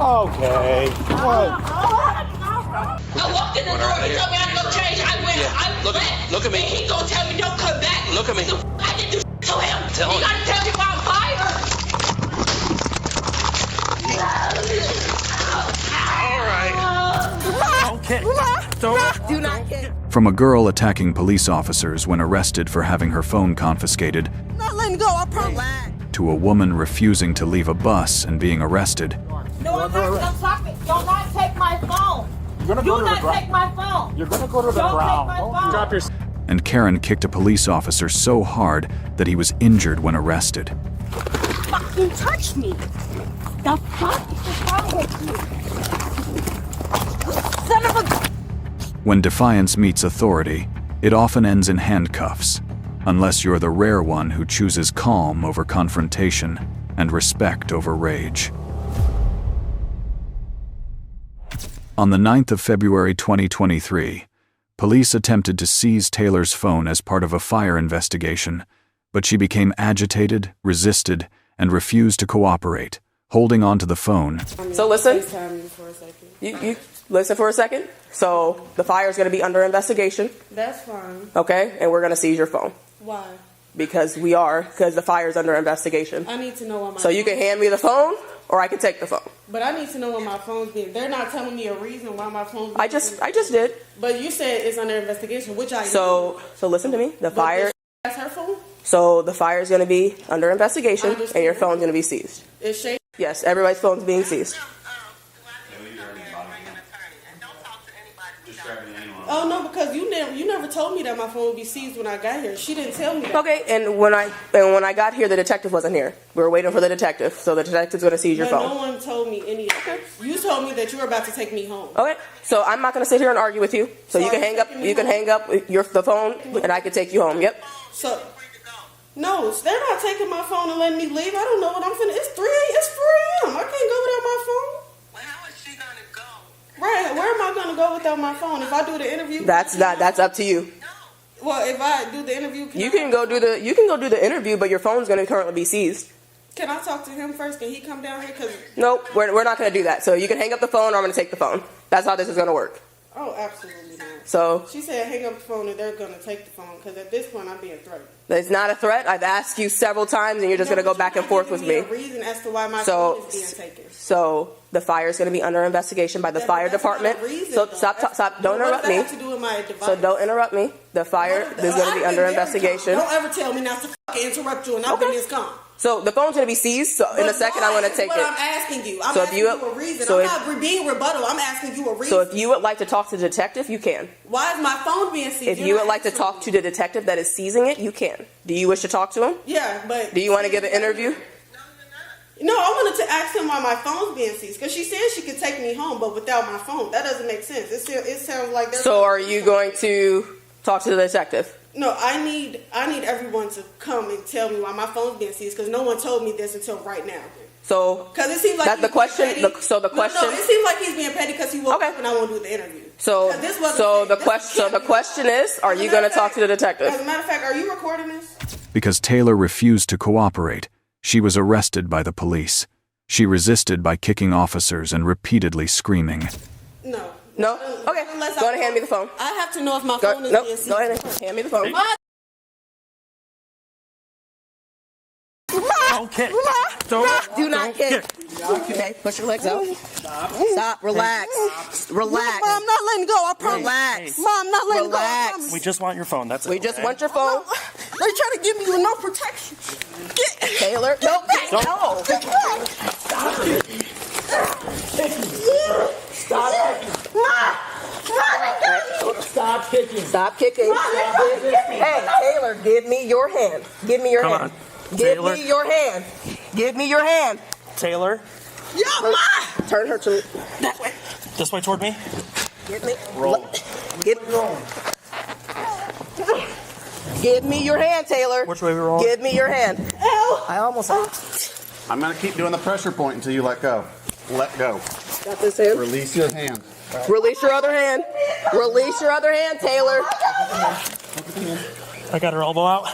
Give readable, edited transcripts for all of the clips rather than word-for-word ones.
Okay. What? I walked in the door. He told me I had to go change. I went. Yeah. I Look at me. He gonna tell me don't come back. Look at me. I didn't do to him. Tell he him. gotta tell me why I'm fired. All right. Okay. Don't. Do not get. From a girl attacking police officers when arrested for having her phone confiscated, Not letting go. I promise. to a woman refusing to leave a bus and being arrested, No, I'm talking. Do not take my phone. You're gonna Do go to the not ground. take my phone. You're gonna go to the Don't ground. take my Don't phone. drop your. and Karen kicked a police officer so hard that he was injured when arrested. Fucking touch me. The fuck is wrong with you? Son of a. When defiance meets authority, it often ends in handcuffs, unless you're the rare one who chooses calm over confrontation and respect over rage. On the 9th of February 2023, police attempted to seize Taylor's phone as part of a fire investigation, but she became agitated, resisted, and refused to cooperate, holding onto the phone. So listen. You listen for a second. So the fire is going to be under investigation. That's fine. Okay, and we're going to seize your phone Why? because the fire is under investigation. I need to know why my So you can hand me the phone, or I can take the phone. But I need to know why my phone's being. They're not telling me a reason why my phone's being. I just did. But you said it's under investigation, which I. So listen to me. The But fire. That's her phone. So the fire is going to be under investigation, I understand. and your phone's going to be seized. Is Shay? Yes, everybody's phone's being seized. Oh no, because you never told me that my phone would be seized when I got here. She didn't tell me that. Okay, and when I got here, the detective wasn't here. We were waiting for the detective, so the detective's going to seize your But phone. no one told me any of that. You told me that you were about to take me home. Okay, so I'm not going to sit here and argue with you. So you So can are you hang up. taking me You can home? hang up the phone, and I can take you home. Yep. So. No, they're not taking my phone and letting me leave. I don't know what I'm finna. It's 4 a.m. I can't go without my phone. Well, how is she gonna go? Right, where am I gonna go without my phone? If I do the interview, That's up to you. Well, if I do the interview, You can go do the interview, but your phone's going to currently be seized. Can I talk to him first? Can he come down here? Cause Nope, we're not going to do that. So you can hang up the phone, or I'm going to take the phone. That's how this is going to work. oh, absolutely not. So She said hang up the phone and they're gonna take the phone because at this point I'm being threatened. it's not a threat. I've asked you several times, and you're just going to go back and forth with me. A reason as to why my So, phone is being taken. so the fire is going to be under investigation by the fire That's not a department. reason, So though. stop. Don't What does interrupt that me. have to do with my device? So don't interrupt me. The fire is going to be under investigation. Don't ever tell me not to fucking interrupt you and I've been Okay. this calm. So the phone's going to be seized. So in a second, I'm going to take what it. I'm asking you. I'm So if asking you- you a reason. so I'm if- not being rebuttal. I'm asking you a reason. So if you would like to talk to the detective, you can. Why is my phone being seized? If you would like to talk to the detective that is seizing it, you can. Do you wish to talk to him? Yeah, but Do you want to give an interview? No, I wanted to ask him why my phone's being seized because she said she could take me home, but without my phone, that doesn't make sense. It sounds like they're So are you going to talk to the detective? No, I need everyone to come and tell me why my phone's being seized because no one told me this until right now. So Because it seems like That's the he's being question- petty. the- so the question- No, it seems like he's being petty because he woke Okay. up and I won't do the interview. so 'Cause this wasn't so fair. the This question can't be question fair. is, are As a you matter going to of talk to the fact- detective? As a matter of fact, are you recording this? Because Taylor refused to cooperate, she was arrested by the police. She resisted by kicking officers and repeatedly screaming. No. No? Okay. Unless Go ahead and hand me the phone. I have to know if my Go, phone is nope. being seized. Go ahead and hand me the phone. Okay. Don't. Do not kick. Okay, push your legs out. Stop. Relax. Relax. Mom, I'm not letting go. I promise. Relax. Mom, I'm not letting go. I Relax. promise. We just want your phone. That's it. We just okay? want your phone. They trying to give me no protection. Taylor. No. No. Stop kicking. Stop kicking. Hey, Taylor, give me your hand. Give me your Come hand. on. Give Taylor. me your hand. Give me your hand. Taylor, Turn her to that way. this way toward me. Give me. Roll. Give me your hand, Taylor. Which way we roll? Give me your hand. I almost. I'm going to keep doing the pressure point until you let go. Let go. Got this hand. Release your hand. Release your other hand. Release your other hand, Taylor. I got her elbow out.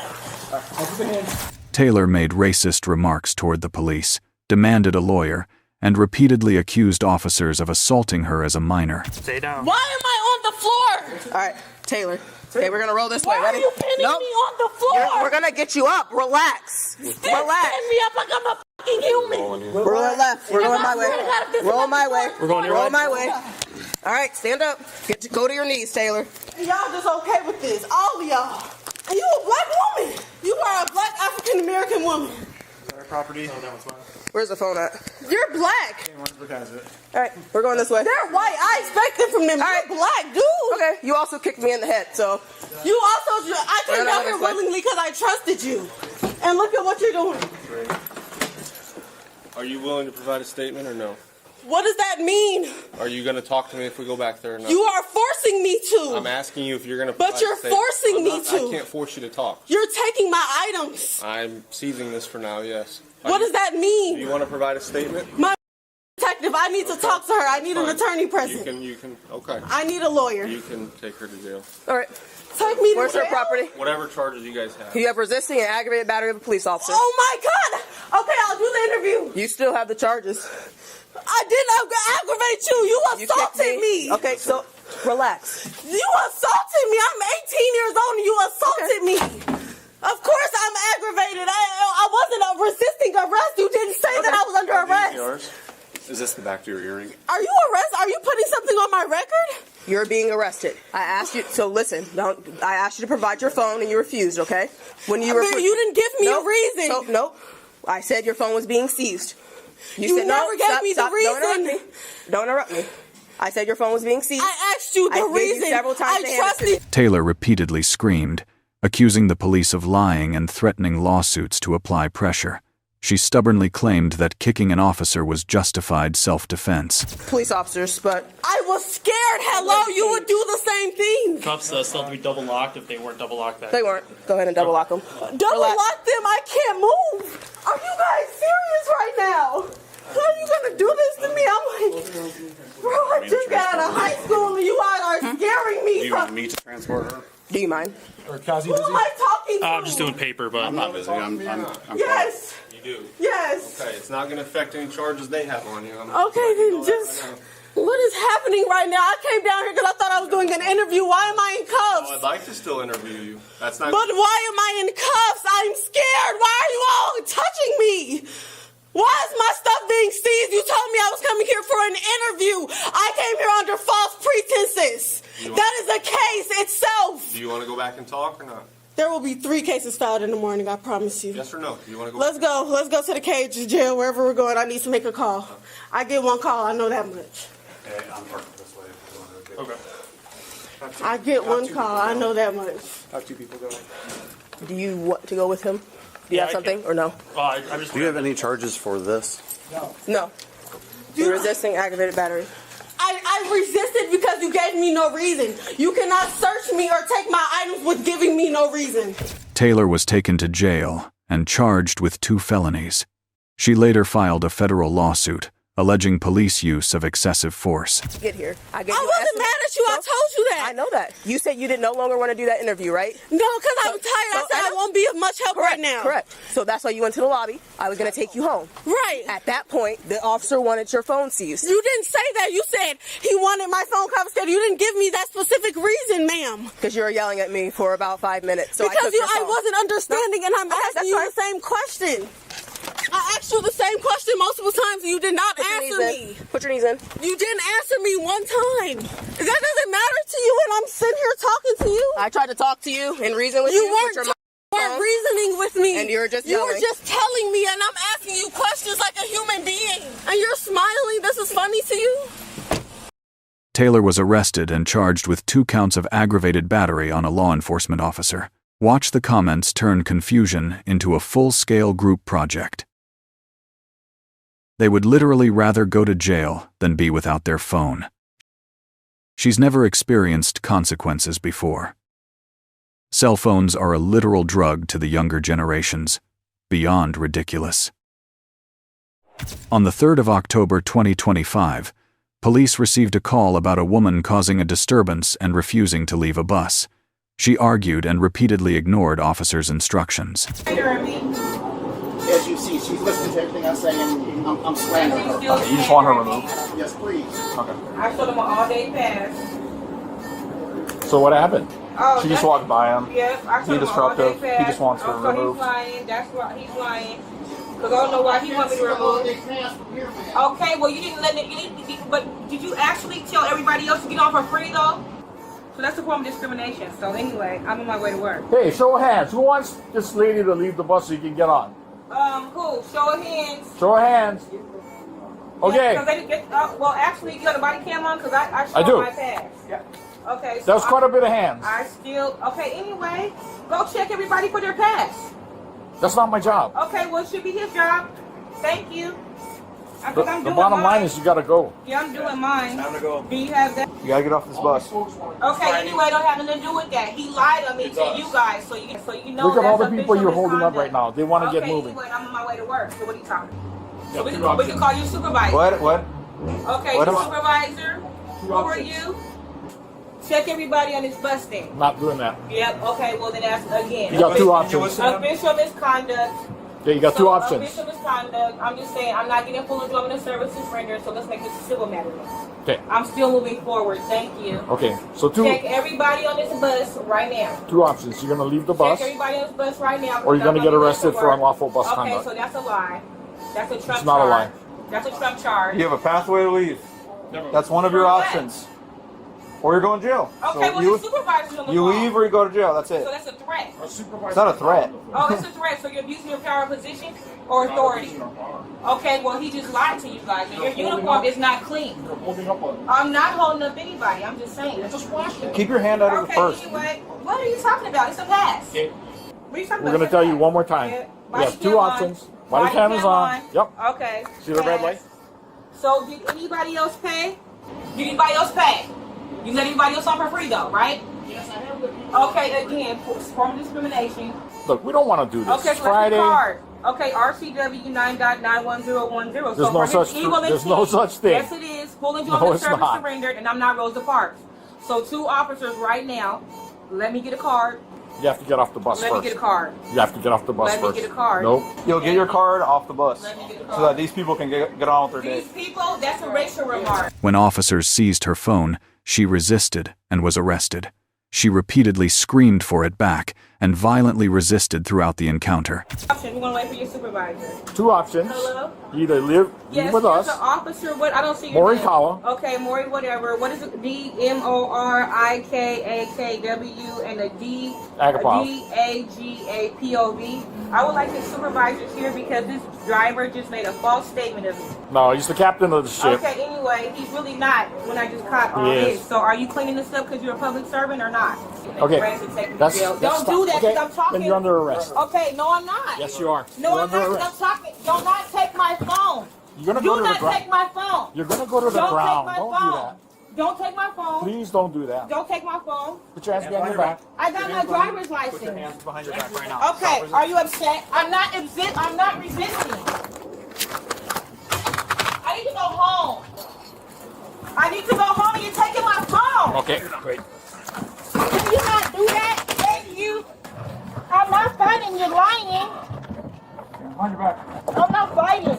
Taylor made racist remarks toward the police, demanded a lawyer, and repeatedly accused officers of assaulting her as a minor. Stay down. Why am I on the floor? All right, Taylor. Okay, we're gonna roll this Why way. Ready? are you pinning Nope. me on the floor? We're gonna get you up. Relax. Still Relax. stand me up like I'm a fucking human. We're going left. We're going my way. Roll my way. We're going your Roll way. my way. All right, stand up. Go to your knees, Taylor. And y'all just okay with this, all of y'all. And you a black woman. You are a black African American woman. Our property. Oh, that one's mine. Where's the phone at? You're black. All right, we're going this way. They're white. I expect it from them. All right. You're black, dude. Okay, you also kicked me in the head, so You also, I We're came not down here this way. willingly because I trusted you. And look at what you're doing. Are you willing to provide a statement or no? What does that mean? Are you going to talk to me if we go back there or not? You are forcing me to. I'm asking you if you're going to But provide you're a statement. forcing me to. I can't force you to talk. You're taking my items. I'm seizing this for now, yes. What does that Do mean? you want to provide a statement? My detective, I need to talk to her. I need an Fine. attorney present. Okay. I need a lawyer. You can take her to jail. all right. Take me to Where's her jail? property? Whatever charges you guys have. You have resisting and aggravated battery of a police officer. Oh my God. Okay, I'll do the interview. You still have the charges. I didn't aggravate you. You You kicked assaulted me. Okay, so relax. You assaulted me. I'm 18 years old and you assaulted me. Of course I'm aggravated. I wasn't resisting arrest. You didn't say that I was under arrest. Is this the back to your earring? Are you arrested? Are you putting something on my record? You're being arrested. I asked you, so listen, I asked you to provide your phone and you refused, okay? When you But you didn't give me a reason. So, nope. I said your phone was being seized. You said, never no, gave stop, me the stop. reason. Don't interrupt me. I said your phone was being seized. I asked you the I gave you reason. several times to I hand it to me. trusted. Taylor repeatedly screamed, accusing the police of lying and threatening lawsuits to apply pressure. She stubbornly claimed that kicking an officer was justified self-defense. Police officers, but I was scared. Hello, you would do the same thing. Cuffs still have to be double locked if they weren't double locked back. they weren't. Go ahead and double lock them. Double lock them. I can't move. Are you guys serious right now? How are you gonna do this to me? I'm like, bro, I just got out of high school and you are scaring me. Do you want me to transport her? Do you mind? Or Kazi, Who am I talking to? I'm just doing paper, but I'm not busy. I'm Yes. You do. Yes. Okay, it's not going to affect any charges they have on you. Okay, then just. What is happening right now? I came down here because I thought I was doing an interview. Why am I in cuffs? I'd like to still interview you. That's not. But why am I in cuffs? I'm scared. Why are you all touching me? Why is my stuff being seized? You told me I was coming here for an interview. I came here under false pretenses. That is the case itself. Do you want to go back and talk or not? There will be 3 cases filed in the morning, I promise you. Yes or no? Do you want to go? Let's go. Let's go to the cage jail, wherever we're going. I need to make a call. I get 1 call. I know that much. Okay, I'm parking this way. If you want to okay. I get 1 call. I know that much. Have 2 people go. Do you want to go with him? Do you Yeah, have I something can. or no? I just. Do you have any charges for this? No. You're resisting aggravated battery. I resisted because you gave me no reason. You cannot search me or take my items with giving me no reason. Taylor was taken to jail and charged with 2 felonies. She later filed a federal lawsuit alleging police use of excessive force. Get here. I I wasn't mad at you. I told you that. I know that. You said you did no longer want to do that interview, right? No, because I'm tired. I said I won't be of much help right now. Correct. So that's why you went to the lobby. I was going to take you home. Right. At that point, the officer wanted your phone seized. You didn't say that. You said he wanted my phone confiscated. You didn't give me that specific reason, ma'am. Because you were yelling at me for about 5 minutes. So Because I took your I phone. wasn't understanding, and I'm asking that's you fine. the same question. I asked you the same question multiple times, and you did not Put your answer knees in. me. Put your knees in. You didn't answer me 1 time. That doesn't matter to you when I'm sitting here talking to you. I tried to talk to you and reason with You you. weren't, with your weren't reasoning with me. And you were just You were yelling. just telling me, and I'm asking you questions like a human being. And you're smiling. This is funny to you? Taylor was arrested and charged with 2 counts of aggravated battery on a law enforcement officer. Watch the comments turn confusion into a full-scale group project. They would literally rather go to jail than be without their phone. She's never experienced consequences before. Cell phones are a literal drug to the younger generations, beyond ridiculous. On the 3rd of October 2025, police received a call about a woman causing a disturbance and refusing to leave a bus. She argued and repeatedly ignored officers' instructions. As you see, she's listening to everything I'm saying. I'm slandering her. Still You just want her removed? Yes, please. I showed him an all-day pass. So what happened? Oh, She just that's- walked by him. Yep, I He showed him an all-day disruptive. pass. He just wants her So removed. he's lying. That's why he's lying. Because I don't know why he wants me to remove. Okay, well you didn't let it. But did you actually tell everybody else to get on for free though? So that's a form of discrimination. So anyway, I'm on my way to work. Hey, show of hands. Who wants this lady to leave the bus so you can get on? Who? Show of hands. Show of hands. Okay. Yeah, they get, well, actually, you got a body cam on because I showed I do. my pass. Yeah. Okay. So That was quite a bit of hands. I still okay. Anyway, go check everybody for their pass. That's not my job. Okay. Well, it should be his job. Thank you. The bottom line is you gotta go. Yeah, I'm doing mine. Time to go. Do you have that? You gotta get off this bus. Okay. Anyway, don't have nothing to do with that. He lied on me to you guys, so you know. Look at all the that's people you're official holding up misconduct. right now. They want to get Okay, moving. anyway, I'm on my way to work. So what are you talking? So we can call you supervisor. What? Okay, What you am I- supervisor. Who are you? Check everybody on this bus thing. Not doing that. Yep. Okay. Well, then ask again. You got two options. Official misconduct. Yeah, you got two So, options. Official misconduct. I'm just saying I'm not getting full enjoyment of services rendered. So let's make this a civil matter. Okay. I'm still moving forward. Thank you. Okay. So Check everybody on this bus right now. two options. You're gonna leave the bus, Check everybody on this bus right now. or you're gonna get arrested for work. unlawful bus Okay, conduct. so that's a lie. That's a Trump It's not a charge. lie. That's a Trump charge. You have a pathway to leave. That's one of your For what? options. Or you're going to jail. Okay, well, the supervisor's on the you phone. leave or you go to jail. That's it. So that's a threat. It's not a threat. Oh, it's a threat. So you're abusing your power of position or authority. Okay, well, he just lied to you guys. And your uniform is not clean. I'm not holding up anybody. I'm just saying. Keep your hand out of the Okay, purse. anyway, what are you talking about? It's a pass. What are you talking We're about? going to tell you one more time. Yeah. You Body have two cam on. options. Body cam is on. Yep. Okay. See the red Pass. light? So did anybody else pay? Did anybody else pay? You let anybody else on for free though, right? Yes, I have. Okay, again, form of discrimination. Look, we don't want to do this. Okay, It's so Friday. let's card. Okay, RCW 9.91010. There's no such thing. Yes, it is. Full enjoyment No, of it's service not. surrendered, and I'm not Rosa Parks. So 2 officers right now. Let me get a card. You have to get off the bus Let first. me get a card. You have to get off the bus Let me first. get a card. Nope. You'll get your card off the bus Let me get a so card. that these people can get on with their day. These people, that's a racial remark. When officers seized her phone, she resisted and was arrested. She repeatedly screamed for it back and violently resisted throughout the encounter. Option, we're gonna wait for your supervisor. Two options. Hello? You either leave Yes, with us. there's an officer. What? I don't see your name. Morikawa. Okay, Mori, whatever. What is it? DMORIKAKW and a Agapov. DAGAPOV. I would like the supervisors here because this driver just made a false statement of me. No, he's the captain of the ship. Okay, anyway, he's really not when I just caught all He this. is. So are you cleaning this up because you're a public servant or not? Okay. Arrest and take me to That's jail. that's Don't do that because okay. I'm talking. Then you're under arrest. Okay, no, I'm not. Yes, you are. No, You're I'm not under 'cause arrest. I'm talking. Do not take my phone. You're gonna Do go to the not ground. take my phone. You're gonna go to the Don't ground. take my Don't phone. do that. Don't take my phone. Please don't do that. Don't take my phone. Put your hands behind your back. I got my driver's license. Behind your back right now. Okay, are you upset? I'm not resisting. I need to go home. I need to go home and you're taking my phone. Okay, great. Can you not do that? Thank you. I'm not fighting. You're lying. Behind your back. I'm not fighting.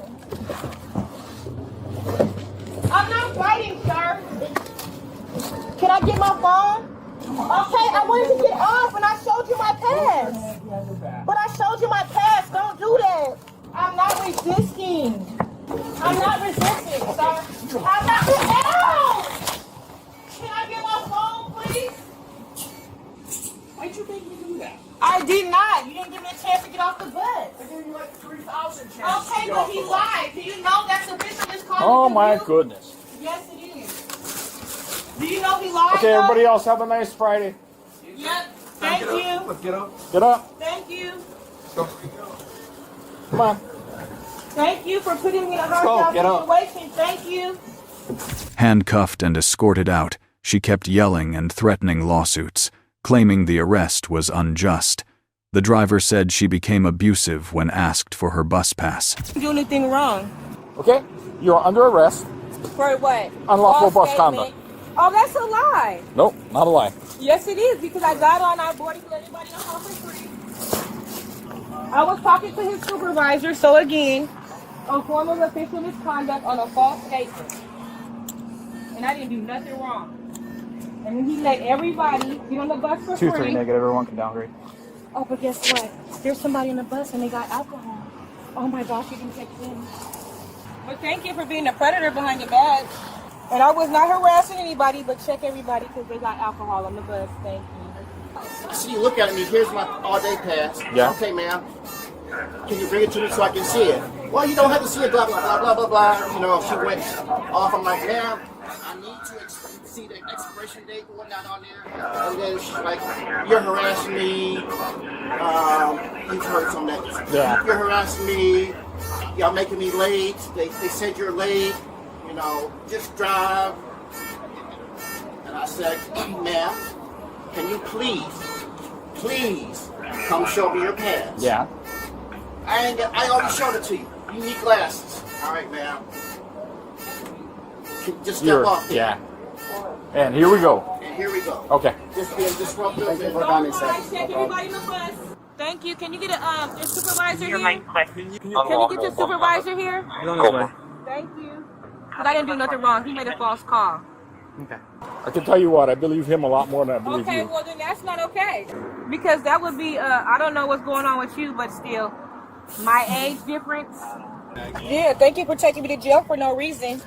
I'm not fighting, sir. Can I get my phone? Okay, I wanted to get off and I showed you my pass. But I showed you my pass. Don't do that. I'm not resisting. I'm not resisting, sir. I'm not resisting. Can I get my phone, please? Why'd you make me do that? I did not. You didn't give me a chance to get off the bus. I gave you like 3,000 chances. Okay, but he lied. Do you know that's official misconduct? Oh to my you? goodness. Yes, it is. Do you know he lied? Okay, though? everybody else, have a nice Friday. Yep. Thank you. Let's get up. Get up. Thank you. Come on. Thank you for putting me in a go, hostile get up. situation. Thank you. Handcuffed and escorted out, she kept yelling and threatening lawsuits, claiming the arrest was unjust. The driver said she became abusive when asked for her bus pass. Didn't do anything wrong. Okay, you're under arrest. For what? Unlawful False bus statement. conduct. Oh, that's a lie. Nope, not a lie. Yes, it is because I got on our board to let anybody else off for free. I was talking to his supervisor, so again, a form of official misconduct on a false statement. And I didn't do nothing wrong. And then he let everybody get on the bus for free. 2-3 negative, everyone can downgrade. Oh, but guess what? There's somebody on the bus and they got alcohol. Oh my gosh, you can check in. But thank you for being a predator behind your badge. And I was not harassing anybody, but check everybody because they got alcohol on the bus. Thank you. See, you look at me. Here's my all-day pass. Yeah. Okay, ma'am. Can you bring it to me so I can see it? Well, you don't have to see it. Blah blah blah blah blah blah. You know, she went off. I'm like, ma'am, I need to see the expiration date and whatnot on there. And then she's like, you're harassing me. You've heard some of that. Yeah. You're harassing me. Y'all making me late. They said you're late. You know, just drive. And I said, ma'am, can you please come show me your pass? Yeah. I already showed it to you. You need glasses. All right, ma'am. Just step off there. Yeah. And here we go. And here we go. Okay. Just being disruptive. Check everybody in the bus. Thank you. Can you get your supervisor here? Can you get your supervisor here? Thank you. Because I didn't do nothing wrong. He made a false call. Okay. I can tell you what, I believe him a lot more than I believe Okay, you. well then that's not okay. Because that would be, I don't know what's going on with you, but still, my age difference. Yeah, thank you for taking me to jail for no reason.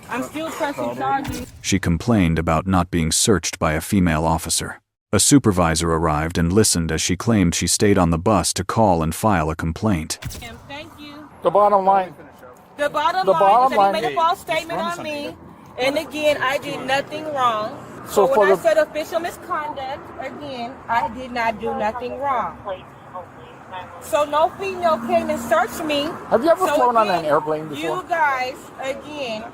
I'm still pressing charges. She complained about not being searched by a female officer. A supervisor arrived and listened as she claimed she stayed on the bus to call and file a complaint. Thank you. The bottom line. The bottom line is that he made a false statement on me. And again, I did nothing wrong. So when I said official misconduct, again, I did not do nothing wrong. So no female came and searched me. Have you ever flown on an airplane before? You guys, again,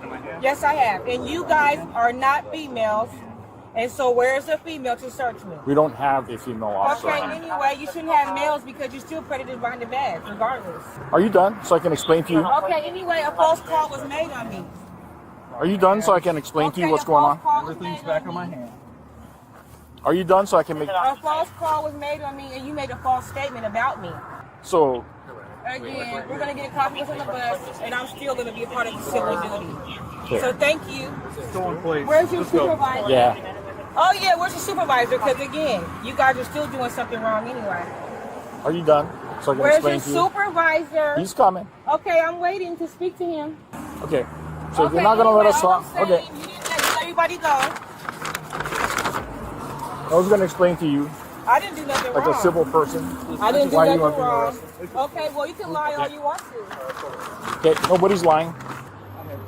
yes I have. And you guys are not females. And so where's a female to search me? We don't have a female officer. Okay, anyway, you shouldn't have males because you're still predators behind the badge, regardless. Are you done so I can explain to you? Okay, anyway, a false call was made on me. Are you done so I can explain to you what's going on? Everything's back on my hand. Are you done so I can make... A false call was made on me and you made a false statement about me. So... Again, we're going to get a copy on the bus and I'm still going to be a part of the civil duty. Okay. So thank you. Where's your supervisor? Yeah. Oh yeah, where's your supervisor? Because again, you guys are still doing something wrong anyway. Are you done so I can Where's explain your to you? supervisor? He's coming. Okay, I'm waiting to speak to him. Okay. So you're not going to let us talk? Okay. You didn't let everybody go. I was going to explain to you, I didn't do nothing like wrong. a civil person, I didn't do why you nothing want to wrong. arrested. Okay, well you can lie all you want to. Okay, nobody's lying.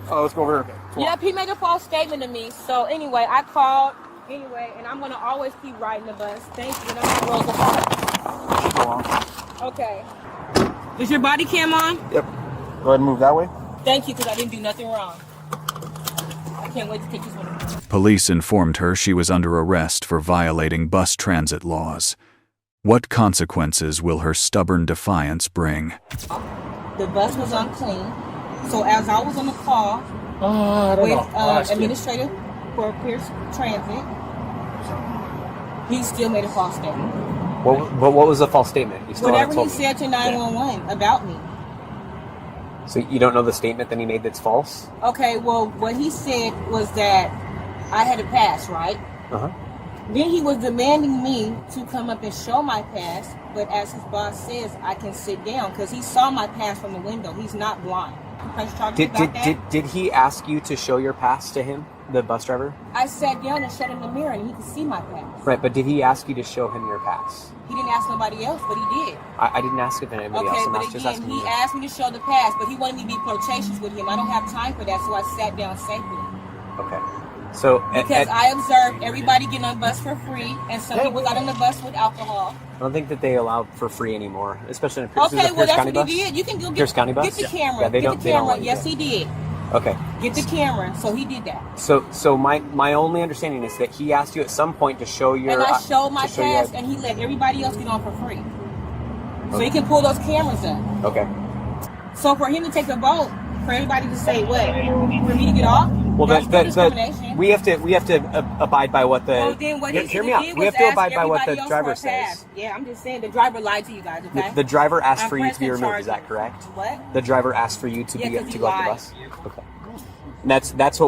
Oh, let's go over here. Yep, he made a false statement to me. So anyway, I called anyway, and I'm gonna always keep riding the bus. Thank you. And I'm gonna roll the car. Okay. Is your body cam on? Yep. Go ahead and move that way. Thank you, because I didn't do nothing wrong. I can't wait to take this one. Police informed her she was under arrest for violating bus transit laws. What consequences will her stubborn defiance bring? The bus was unclean, so as I was on the call with administrator for Pierce Transit, he still made a false statement. What was the false statement? You still Whatever he said to 911 about me. So you don't know the statement that he made that's false? Okay, well, what he said was that I had a pass, right? Uh-huh. Then he was demanding me to come up and show my pass, but as his boss says, I can sit down because he saw my pass from the window. He's not blind. Did he ask you to show your pass to him, the bus driver? I sat down and showed him the mirror and he could see my pass. Right, but did he ask you to show him your pass? He didn't ask nobody else, but he did. I didn't ask if anybody else. Okay, but again, he asked me to show the pass, but he wanted me to be flirtatious with him. I don't have time for that, so I sat down safely. Okay. So because I observed everybody getting on the bus for free, and some people got on the bus with alcohol. I don't think that they allow for free anymore, especially in Okay, well Pierce that's County what bus? he did. You can go Pierce County bus? get the camera. Yeah, they get don't, the they don't camera. let you Yes, do he did. Okay. Get the camera. So he did that. So my only understanding is that he asked you at some point to show your. And I showed my pass, and he let everybody else get on for free. So he can pull those cameras up. Okay. So for him to take the vote For everybody to say what? For me to get off? Well, that's discrimination. we have to abide by what the. Well, then what hear me out. We have to abide by what the driver says. Yeah, I'm just saying the driver lied to you guys. Okay. The driver asked for you to be removed. Is that correct? What? The driver asked for you to go off the bus. Okay. And that's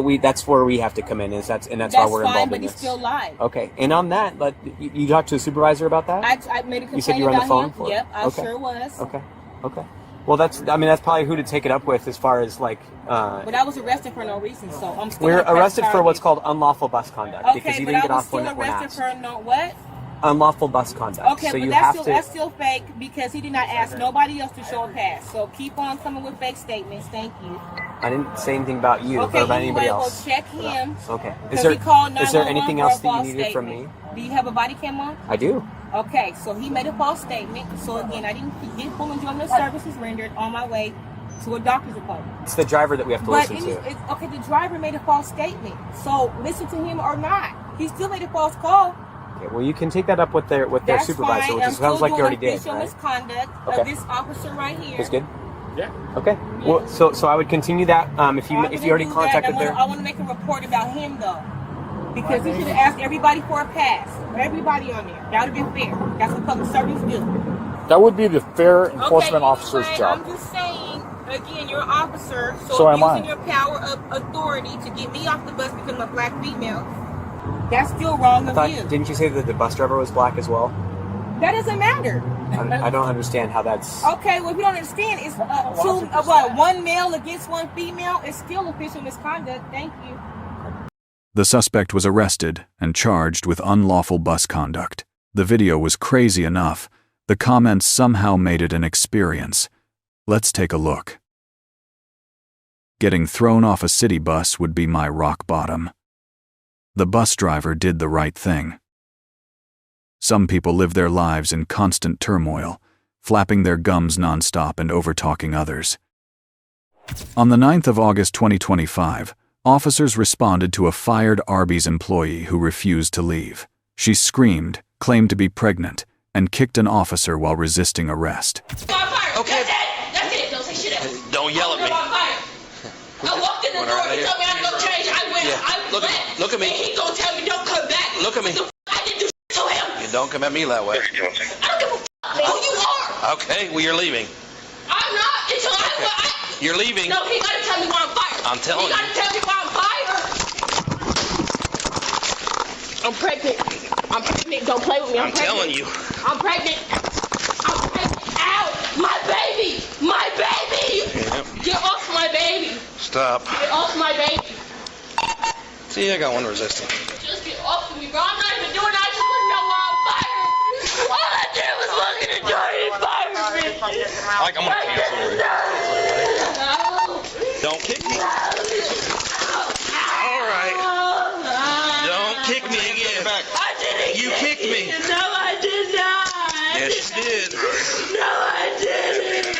where we have to come in. That's why we're involved in this. But he still lied. Okay. And on that, but you talked to the supervisor about that? I made a complaint. You said you were on the phone for it? Yep, I sure was. Okay. Well, that's probably who to take it up with as far as like. But I was arrested for no reason, so I'm still. We're arrested for what's called unlawful bus conduct because you didn't get off when asked. I was still arrested for what? Unlawful bus conduct. Okay, so but that's still fake because he did not ask nobody else to show a pass. So keep on coming with fake statements. Thank you. I didn't say anything about you or about anybody else. Go check him. Okay. Is there anything else that you needed from me? Do you have a body cam on? I do. Okay, so he made a false statement. So again, I didn't get full enjoyment of services rendered on my way to a doctor's appointment. It's the driver that we have to listen to. Okay, the driver made a false statement. So listen to him or not. He still made a false call. Okay, well, you can take that up with their supervisor, fine. which sounds like you already did. Official misconduct of this officer right here. That's good. Yeah. Okay. Yeah. Well, so I would continue that. If you already contacted their. I want to make a report about him though, because he should have asked everybody for a pass. Everybody on there. That would have been fair. That's what public servants do. That would be the fair enforcement officer's job. I'm just saying. Again, you're an officer, so am using your power of authority to get me off the bus because I'm a black female. That's still wrong of you. Didn't you say that the bus driver was black as well? That doesn't matter. I don't understand how that's... Okay, well, if you don't understand, it's one male against one female. It's still official misconduct. Thank you. The suspect was arrested and charged with unlawful bus conduct. The video was crazy enough. The comments somehow made it an experience. Let's take a look. Getting thrown off a city bus would be my rock bottom. The bus driver did the right thing. Some people live their lives in constant turmoil, flapping their gums nonstop and overtalking others. On the 9th of August 2025, officers responded to a fired Arby's employee who refused to leave. She screamed, claimed to be pregnant, and kicked an officer while resisting arrest. Okay. That's it. Don't say shit else. Don't yell at me. I walked in the door. He told me I had to go change. I went. Yeah. Look at me. And he gonna tell me don't come back. Look at me. I didn't do shit to him. You don't come at me that way. I don't give a fuck who you are. Okay. Well, you're leaving. I'm not until You're leaving. No, he gotta tell me why I'm fired. I'm telling you. He gotta tell me why I'm fired. I'm pregnant. I'm pregnant. Don't play with me. I'm telling you. I'm pregnant. I'm pregnant. Ow! My baby! My baby! Yep. Get off my baby! Stop. Get off my baby! See, I got one resisting. Just get off of me, bro. I'm not even doing that. I just want to know why I'm fired. All I did was looking at Jordan and fired me. I'm gonna cancel it. Don't kick me. All right. Don't kick me again. I didn't. You kicked me. No, I did not. Yes, you did. No, I didn't.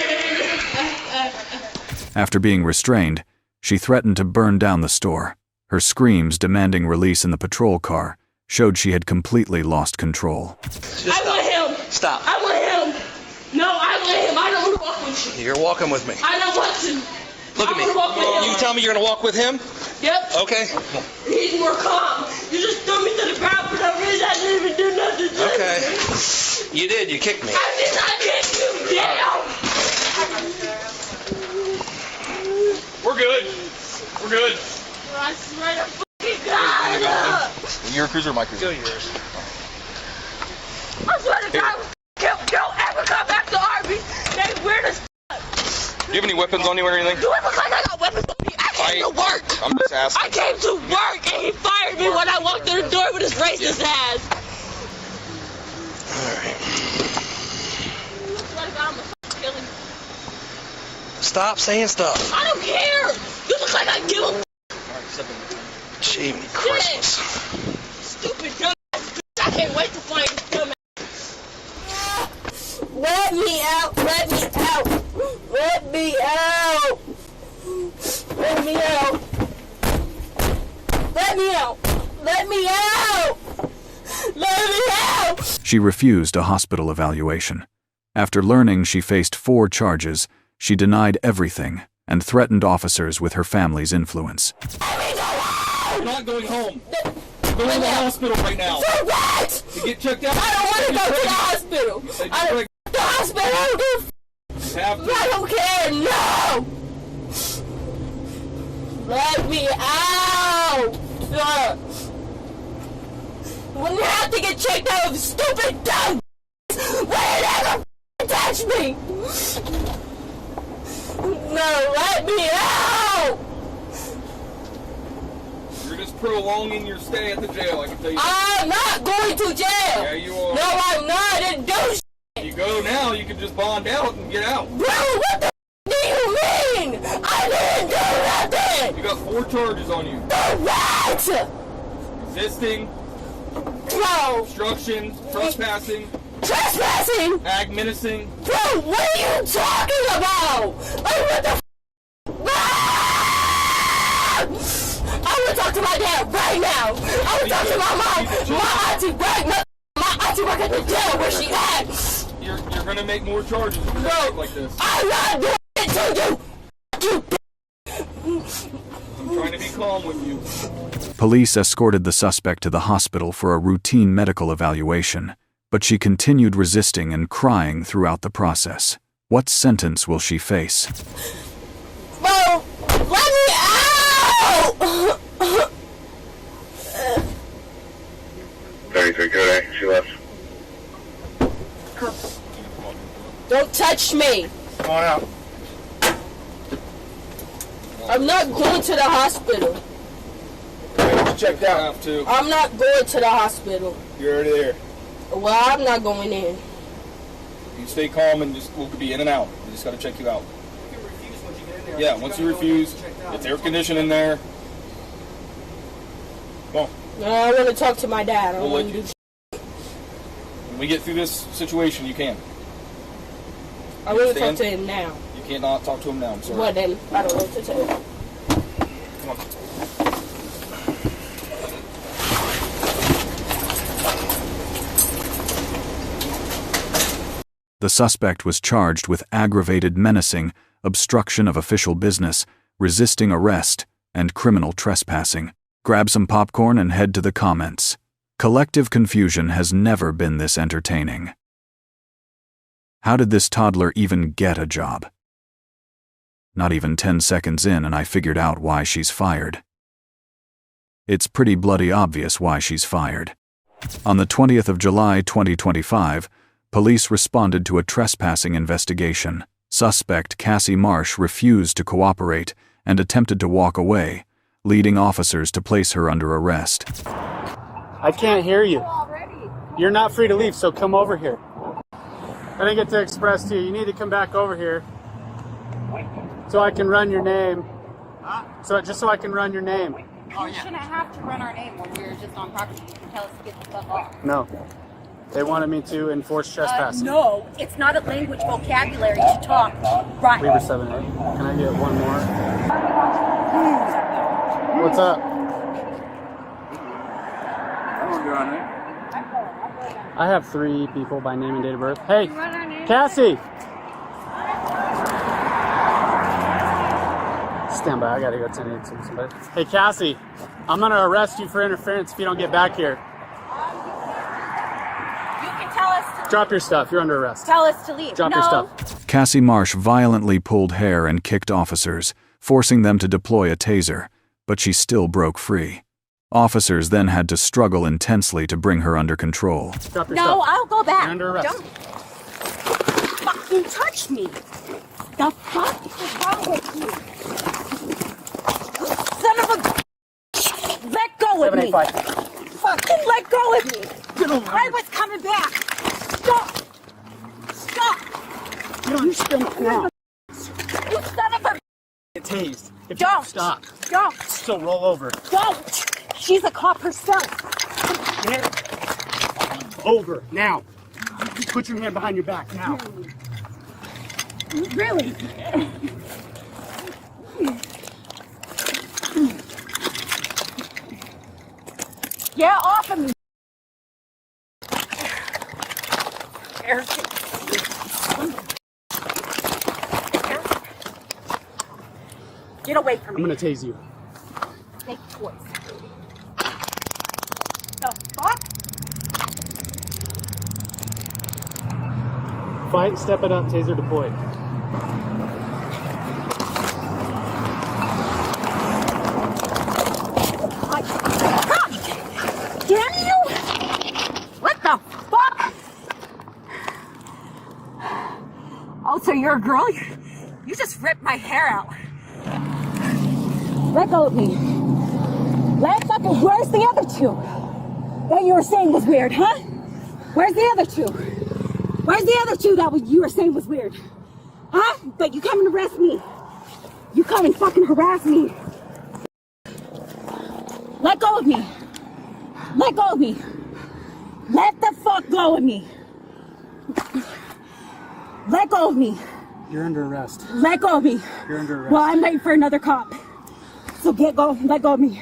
After being restrained, she threatened to burn down the store. Her screams demanding release in the patrol car showed she had completely lost control. I want him. Stop. I want him. No, I want him. I don't want to walk with you. You're walking with me. I don't want to. Look at me. You tell me you're going to walk with him? Yep. Okay. He's more calm. You just threw me to the ground for no reason. I didn't even do nothing to Okay. You did. You kicked me. I did not kick you down. We're good. We're good. I swear to fucking God. Your cruiser, my cruiser. Go yours. I swear to God. Don't ever come back to Arby's. They weird as Do you have any weapons on you or anything? Do it look like I got weapons on me? I came to work. I'm just asking. I came to work and he fired me when I walked through the door with his racist ass. Alright. I swear to God, I'm gonna kill him. Stop saying stuff. I don't care. You look like I give a Jiminy Christmas. stupid dumbass. I can't wait to find this dumbass. Let me out! Let me out! Let me out! Let me out! Let me out! Let me out! Let me out! She refused a hospital evaluation. After learning she faced 4 charges, she denied everything and threatened officers with her family's influence. You're not going home. Go to the hospital right now. For what? To get checked out. I don't want to go to the hospital. I don't the hospital. I don't give You have to. I don't care. No. Let me out. When you have to get checked out of stupid dumb why never touch me. No, let me out. You're just prolonging your stay at the jail, I can tell you. I'm not going to jail. Yeah, you are. No, I'm not. I didn't do shit. If you go now, you can just bond out and get out. Bro, what the do you mean? I didn't do nothing. You got 4 charges on you. For what? Resisting, Bro. obstruction, trespassing, Ag menacing. Bro, what are you talking about? Like, what the I would talk to my dad right now. I would talk to my mom, my auntie right now. My auntie work at the jail. Where she at? You're gonna make more charges if you Bro, act like this. I'm not doing it to you. I'm trying to be calm with you. Police escorted the suspect to the hospital for a routine medical evaluation, but she continued resisting and crying throughout the process. What sentence will she face? Bro, let me out! 33 Kodak, she left. Don't touch me. Come on out. I'm not going to the hospital. Checked out. Have to. I'm not going to the hospital. You're already there. Well, I'm not going in. You stay calm and we'll be in and out. We just gotta check you out. You can refuse once you get in there. Yeah, once you refuse, it's air conditioned in there. Come on. No, I want to talk to my dad. I don't We'll want let to do When we get through this situation, you can. I want to talk Understand? to him now. You cannot talk to him now. I'm sorry. What then? I don't know what to tell you. Come on. The suspect was charged with aggravated menacing, obstruction of official business, resisting arrest, and criminal trespassing. Grab some popcorn and head to the comments. Collective confusion has never been this entertaining. How did this toddler even get a job? Not even 10 seconds in and I figured out why she's fired. It's pretty bloody obvious why she's fired. On the 20th of July 2025, police responded to a trespassing investigation. Suspect Cassie Marsh refused to cooperate and attempted to walk away, leading officers to place her under arrest. I can't hear you. You're not free to leave, so come over here. I didn't get to express to you. You need to come back over here so I can run your name. Just so I can run your name. You shouldn't have to run our name when we're just on property. You can tell us to get the fuck off. No. They wanted me to enforce trespassing. No, it's not a language vocabulary to talk. Right. Weaver 7A. Can I get one more? What's up? I have 3 people by name and date of birth. Hey, Cassie! Stand by, I gotta go attend to somebody. Hey, Cassie, I'm gonna arrest you for interference if you don't get back here. You can tell us to Drop your stuff, you're under arrest. tell us to leave. Drop no. your stuff. Cassie Marsh violently pulled hair and kicked officers, forcing them to deploy a taser, but she still broke free. Officers then had to struggle intensely to bring her under control. Drop your No, stuff. I'll go back. You're under arrest. Don't fucking touch me. The fuck is wrong with you? Son of a... Let go of me. 785. Fucking let go of me. I was coming back. Stop. Stop. You don't understand now. You son of a... Get tased. If Don't. you stop. Don't. So roll over. Don't. She's a cop herself. Get over now. Put your hand behind your back now. Really? Get off of me. I'm gonna tase you. Make choice. The fuck? Fight, step it up, taser deployed. Damn you! What the fuck? Oh, so you're a girl? You just ripped my hair out. Let go of me. Where's the other two? That you were saying was weird, huh? Where's the other two? Where's the other two that you were saying was weird? Huh? But you come and arrest me. You come and fucking harass me. Let go of me. Let go of me. Let the fuck go of me. Let go of me. You're under arrest. Let go of me. You're under arrest. Well, I'm waiting for another cop. So let go of me.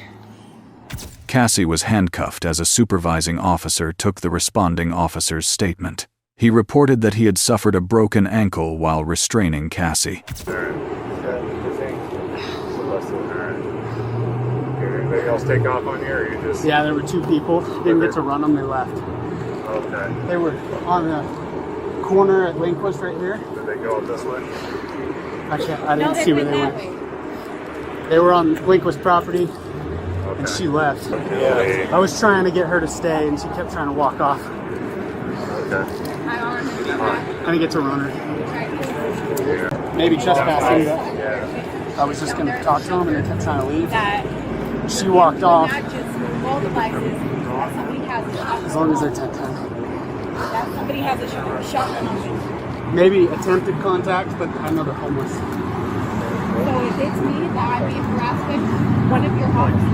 Cassie was handcuffed as a supervising officer took the responding officer's statement. He reported that he had suffered a broken ankle while restraining Cassie. Anybody else take off on you, or you just... Yeah, there were two people. Didn't get to run them, they left. Okay. They were on the corner at Linquist right here. Did they go up this way? I didn't see where they went. They were on Linquist property, and she left. Yeah. I was trying to get her to stay, and she kept trying to walk off. Okay. I didn't get to run her. Maybe trespassing. I was just going to talk to them, and they kept trying to leave. She walked off. As long as they're 10-10. Somebody has a shotgun on them. Maybe attempted contact, but I know they're homeless. So if it's me that I'm being harassed with, one of your officers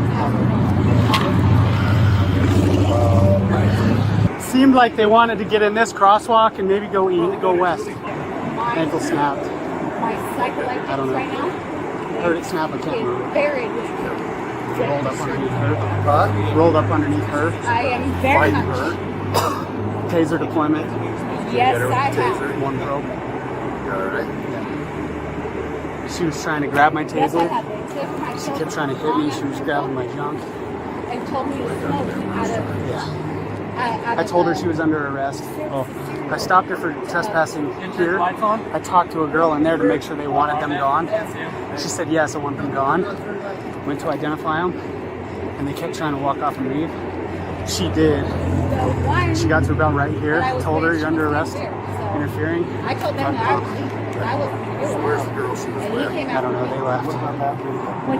Seemed like they wanted to get in this crosswalk and maybe go west. Ankle snapped. my psychoactives I don't know. right now Heard it snap, I can't move. is very Rolled up underneath her. Rolled up underneath her. I am very much. Taser deployment. Yes, I have. One broke. She was trying to grab my Yes, I taser. have. She kept trying to hit me. She was grabbing my junk. And told me to smoke out of. Yeah. I told her she was under arrest. Oh. I stopped her for trespassing here. I talked to a girl in there to make sure they wanted them gone. She said, yes, I want them gone. Went to identify them, and they kept trying to walk off and leave. She did. She got to about right here. Told her, you're under arrest. Interfering. I told them that I was. Where's the girl? She was there. I don't know. They left. When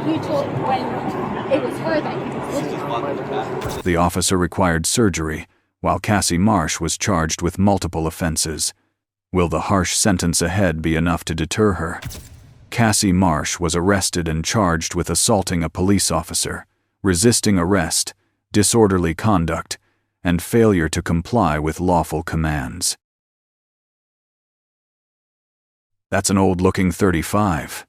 it was her that he was. The officer required surgery, while Cassie Marsh was charged with multiple offenses. Will the harsh sentence ahead be enough to deter her? Cassie Marsh was arrested and charged with assaulting a police officer, resisting arrest, disorderly conduct, and failure to comply with lawful commands. That's an old-looking 35.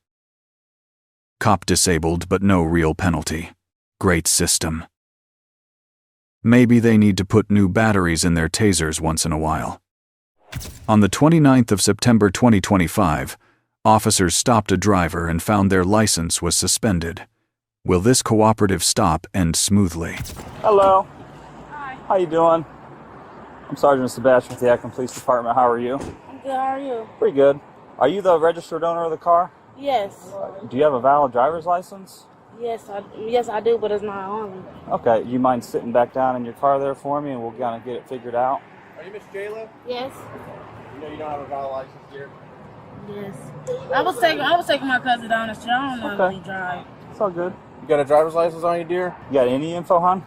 Cop disabled but no real penalty. Great system. Maybe they need to put new batteries in their tasers once in a while. On the 29th of September 2025, officers stopped a driver and found their license was suspended. Will this cooperative stop end smoothly? Hello. Hi. How you doing? I'm Sergeant Sebastian with the Akron Police Department. How are you? I'm good, how are you? Pretty good. Are you the registered owner of the car? Yes. Do you have a valid driver's license? Yes, I do, but it's not on me. Okay, you mind sitting back down in your car there for me and we'll kind of get it figured out? Are you Miss Jayla? Yes. You know you don't have a valid license here? Yes. I was taking my cousin down the street. I don't know how to drive. It's all good. You got a driver's license on you, dear? You got any info, hon?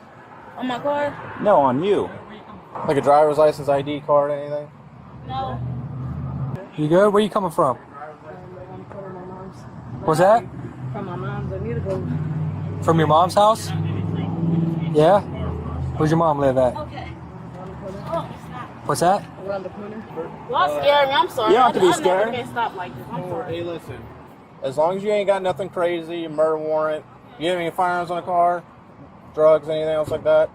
On my car? No, on you. Like a driver's license, ID card, anything? No. You good? Where you coming from? What's that? From my mom's. I need to go. From your mom's house? Yeah? Where's your mom live at? Okay. What's that? Around the corner. Y'all scared me. I'm sorry. You don't have to be I've scared. never been stopped like this. I'm sorry. Hey, listen. As long as you ain't got nothing crazy, a murder warrant, you have any firearms on the car, drugs, anything else like that,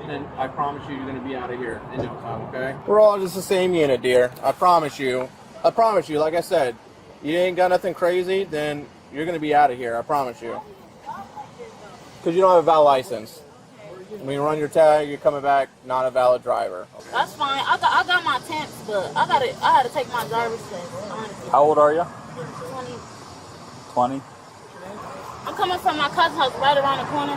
then I promise you, you're going to be out of here in no time, okay? We're all just the same unit, dear. I promise you. I promise you, like I said, you ain't got nothing crazy, then you're going to be out of here. I promise you. Because you don't have a valid license. When you run your tag, you're coming back not a valid driver. That's fine. I got my temps, but I had to take my driver's test. Honestly. How old are you? 20. 20. I'm coming from my cousin's house right around the corner.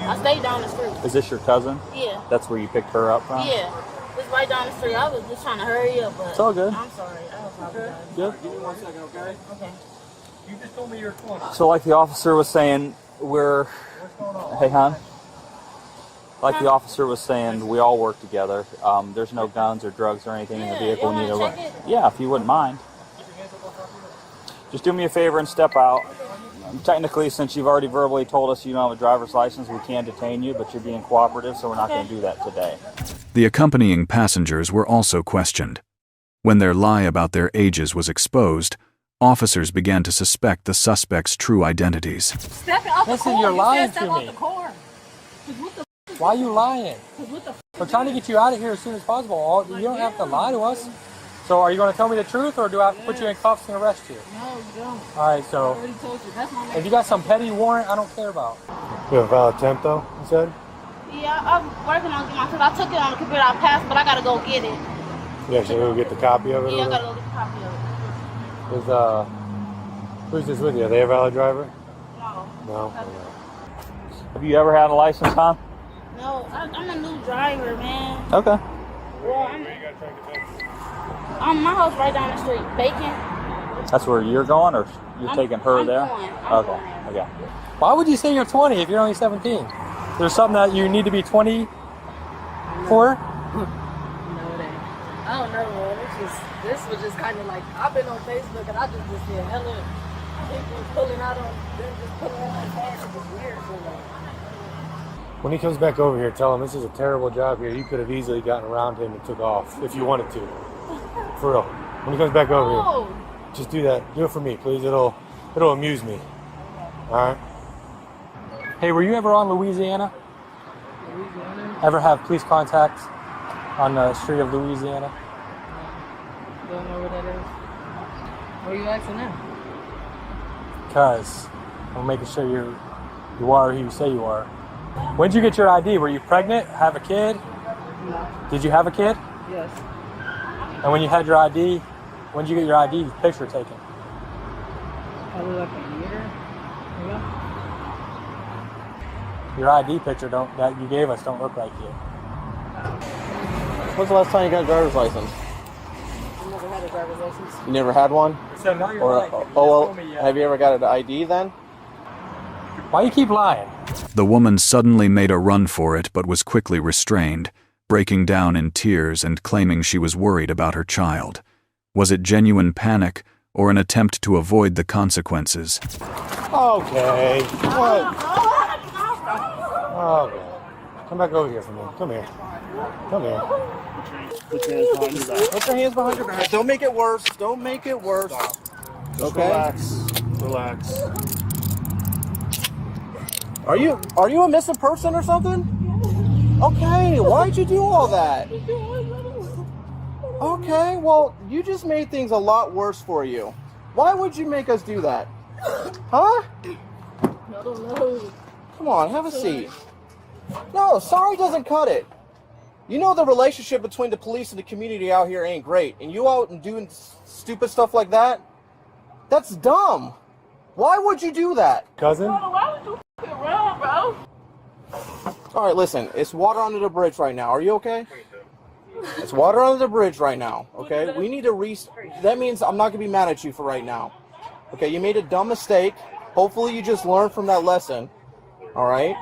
I stay down the street. Is this your cousin? Yeah. That's where you picked her up from? Yeah. It's right down the street. I was just trying to hurry up, but it's all good. I'm sorry. I apologize. Good. Give me 1 second, okay? Okay. You just told me you're 20. So like the officer was saying, hey, hon? Like the officer was saying, we all work together. There's no guns or drugs or anything in the vehicle. We need to yeah, if you wouldn't mind. Just do me a favor and step out. Technically, since you've already verbally told us you don't have a driver's license, we can detain you, but you're being cooperative, so we're not going to do that today. The accompanying passengers were also questioned. When their lie about their ages was exposed, officers began to suspect the suspects' true identities. Listen, you're lying to me. Why are you lying? We're trying to get you out of here as soon as possible. You don't have to lie to us. So are you going to tell me the truth, or do I have to put you in cuffs and arrest you? No, you don't. All right, so I already told you. That's my if you got some petty warrant, I don't care about. You have a valid temp, though, you said? Yeah, I'm working on getting my test. I took it on the computer. I passed, but I got to go get it. Yeah, so go get the copy of it? Yeah, I got to go get the copy of it. Who's this with you? Are they a valid driver? No. No? Have you ever had a license, huh? No, I'm a new driver, man. Okay. Well, my house right down the street, Bacon. That's where you're going, or you're taking her there? I'm going. Okay. Why would you say you're 20 if you're only 17? There's something that you need to be 20 for? No, it ain't. I don't know, man. This was just kind of like, I've been on Facebook and I just see hella people pulling out on them, just pulling out my car. It was weird for me. When he comes back over here, tell him this is a terrible job here. You could have easily gotten around him and took off if you wanted to. For real. When he comes back over here, just do that. Do it for me, please. It'll amuse me. All right? Hey, were you ever on Louisiana? Louisiana? Ever have police contact on the street of Louisiana? Don't know what that is. What are you asking now? Because I'm making sure you are who you say you are. When did you get your ID? Were you pregnant? Have a kid? No. Did you have a kid? Yes. And when you had your ID, when did you get your ID picture taken? Probably like a year ago. Your ID picture that you gave us don't look like you. When's the last time you got a driver's license? I never had a driver's license. You never had one? So now you're Or, lying. have you ever got an ID then? Why you keep lying? The woman suddenly made a run for it but was quickly restrained, breaking down in tears and claiming she was worried about her child. Was it genuine panic or an attempt to avoid the consequences? Okay. What? Okay. Come back over here for me. Come here. Come here. Put your hands behind your back. Put your hands behind your back. Don't make it worse. Don't make it worse. Just okay? Relax. Are you a missing person or something? Okay, why'd you do all that? Okay, well, you just made things a lot worse for you. Why would you make us do that? Huh? I don't know. Come on, have a seat. No, sorry doesn't cut it. You know the relationship between the police and the community out here ain't great, and you out and doing stupid stuff like that? That's dumb. Why would you do that? Cousin? Why would you f***ing around, bro? All right, listen, it's water under the bridge right now. Are you okay? It's water under the bridge right now, okay? We need to that means I'm not going to be mad at you for right now. Okay, you made a dumb mistake. Hopefully you just learned from that lesson, all right?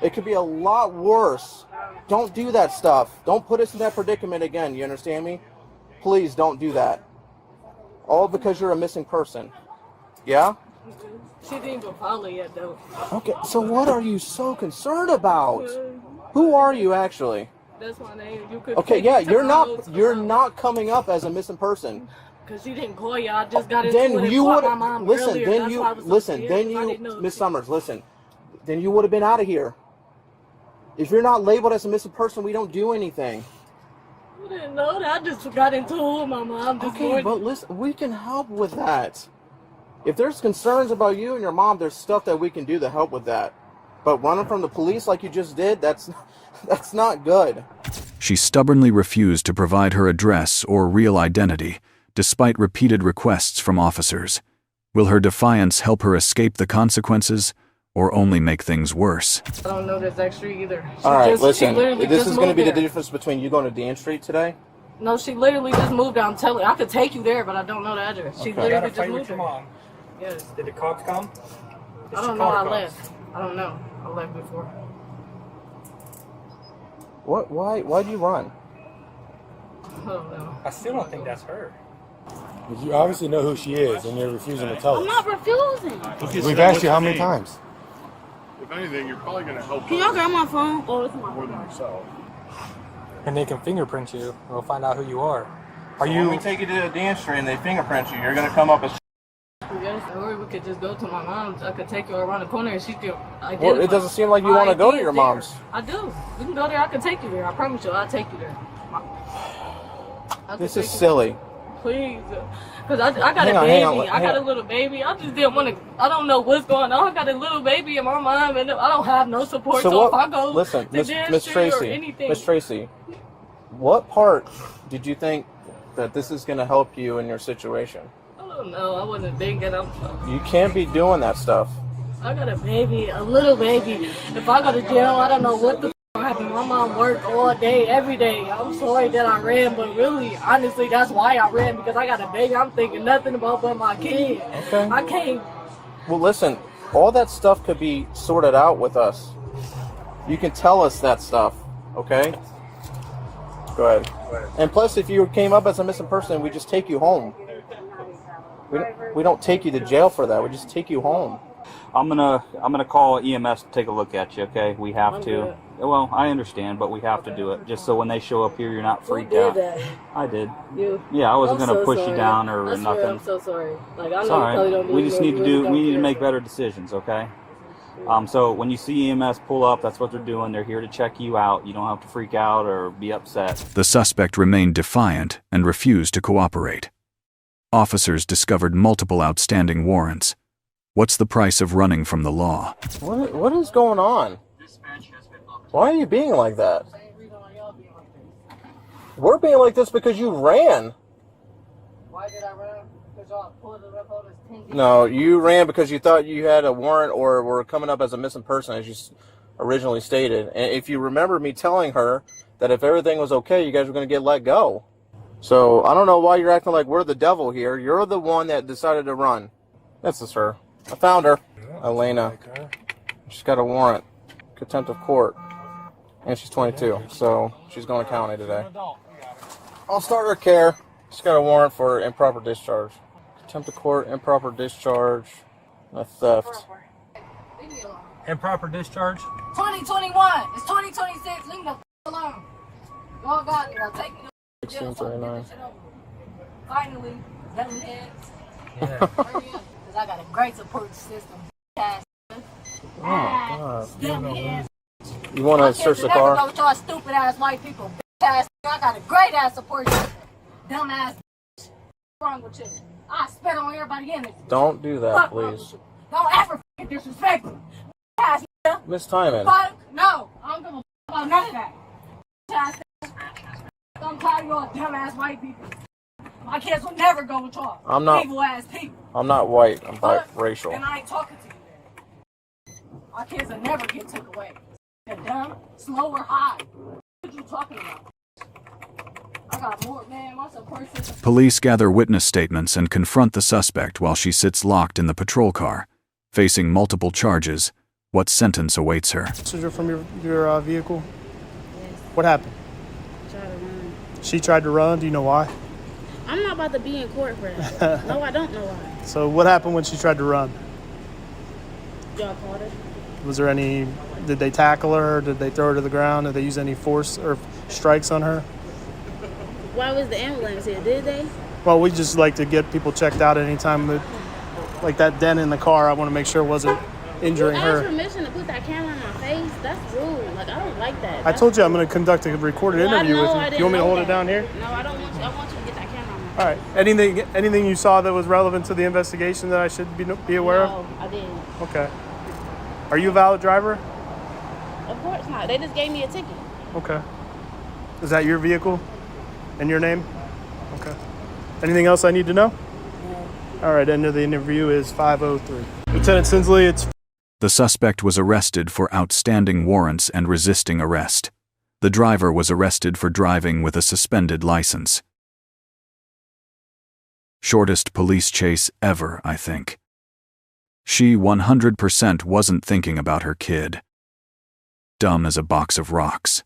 It could be a lot worse. Don't do that stuff. Don't put us in that predicament again, you understand me? Please don't do that. All because you're a missing person. Yeah? She didn't even follow yet, though. Okay, so what are you so concerned about? Who are you actually? That's my name. You could Okay, yeah, you're not coming up as a missing person. Because she didn't call you. I just got into Then it you and would fought my mom listen. earlier. Then That's you why I was so listen. scared, Then 'cause I you, didn't know Miss she- Summers, listen. Then you would have been out of here. If you're not labeled as a missing person, we don't do anything. I didn't know that. I just got into it with my mom this Okay, morning. but listen, we can help with that. If there's concerns about you and your mom, there's stuff that we can do to help with that. But running from the police like you just did, that's not good. She stubbornly refused to provide her address or real identity, despite repeated requests from officers. Will her defiance help her escape the consequences, or only make things worse? I don't know this extra either. All right, listen, this is going to be the difference between you going to Dan Street today. No, she literally just moved down. Tell her I could take you there, but I don't know the address. She literally just moved there. Yes. Did the cops come? I don't know. I left. I don't know. I left before. What? Why'd you run? I don't know. I still don't think that's her. You obviously know who she is, and you're refusing to tell us. I'm not refusing. We've asked you how many times. If anything, you're probably going to help Can y'all grab my phone? Oh, it's my more than phone. yourself. And they can fingerprint you. We'll find out who you are. When we take you to Dan Street and they fingerprint you, you're going to come up as... Yes, or we could just go to my mom's. I could take you around the corner and she could identify. Well, it doesn't seem like you want to go to your mom's. I do. We can go there. I can take you there. I promise you, I'll take you there. This is silly. Please. Because I got a baby. I got a little baby. I just didn't want to. I don't know what's going on. I got a little baby in my mom, and I don't have no support. So if I go listen, to Miss Tracy, what part did you think that this is going to help you in your situation? I don't know. I wasn't thinking. You can't be doing that stuff. I got a baby, a little baby. If I go to jail, I don't know what the f happened. My mom worked all day, every day. I'm sorry that I ran, but really, honestly, that's why I ran, because I got a baby. I'm thinking nothing about but my kid. Okay. I can't. Well, listen, all that stuff could be sorted out with us. You can tell us that stuff, okay? Go ahead. And plus, if you came up as a missing person, we just take you home. We don't take you to jail for that. We just take you home. I'm gonna call EMS to take a look at you. Okay, we have to. Well, I understand, but we have to do it just so when they show up here, you're not freaked out. I did. You? Yeah, I wasn't I'm gonna so push sorry. you down or I swear, nothing. I'm so sorry. Like, I It's know all you probably don't right. We just need to do. We need to make better decisions. Okay. So when you see EMS pull up, that's what they're doing. They're here to check you out. You don't have to freak out or be upset. The suspect remained defiant and refused to cooperate. Officers discovered multiple outstanding warrants. What's the price of running from the law? What is going on? Why are you being like that? We're being like this because you ran. Why did I run? Because y'all pulled it up on this 10. No, you ran because you thought you had a warrant or were coming up as a missing person, as you originally stated. And if you remember me telling her that if everything was okay, you guys were going to get let go. So I don't know why you're acting like we're the devil here. You're the one that decided to run. This is her. I found her. Elena. She's got a warrant. Contempt of court. And she's 22, so she's going to county today. I'll start her care. She's got a warrant for improper discharge. Contempt of court, improper discharge, a theft. Improper discharge? 2021. It's 2026. Leave me the f alone. Y'all got me. I'll take me to jail. 1639. Finally, them heads. Because I got a great support system. Ass. Oh my God. Them heads. You want to search the car? Never go with y'all stupid ass white people. Ass. I got a great ass support system. Dumb ass. What's wrong with you? I spit on everybody in it. Don't do that, please. Don't ever disrespect me. Ass. Miss Timon. Fuck. No. I don't give a f about none of that. Ass. I'm tired of y'all dumb ass white people. My kids will never go with y'all. I'm not. Evil ass people. I'm not white. I'm biracial. And I ain't talking to you then. My kids will never get took away. They're dumb, slow, or high. What you talking about? I got more, man. My support system. Police gather witness statements and confront the suspect while she sits locked in the patrol car. Facing multiple charges, what sentence awaits her? Passenger from your vehicle? Yes. What happened? Tried to run. She tried to run. Do you know why? I'm not about to be in court for that. No, I don't know why. So what happened when she tried to run? Y'all caught her? Was there any, did they tackle her? Did they throw her to the ground? Did they use any force or strikes on her? Why was the ambulance here? Did they? Well, we just like to get people checked out anytime that, like that dent in the car, I want to make sure it wasn't injuring you her. asked permission to put that camera in my face? That's rude. Like, I don't like that. I told you I'm going to conduct a recorded interview with you. Do you want me to hold it down here? No, I don't want you. I want you to get that camera on my face. All right. Anything you saw that was relevant to the investigation that I should be aware of? No, I didn't. Okay. Are you a valid driver? Of course not. They just gave me a ticket. Okay. Is that your vehicle? And your name? Okay. Anything else I need to know? All right, end of the interview is 5:03. Lieutenant Sinsley, it's... The suspect was arrested for outstanding warrants and resisting arrest. The driver was arrested for driving with a suspended license. Shortest police chase ever, I think. She 100% wasn't thinking about her kid. Dumb as a box of rocks.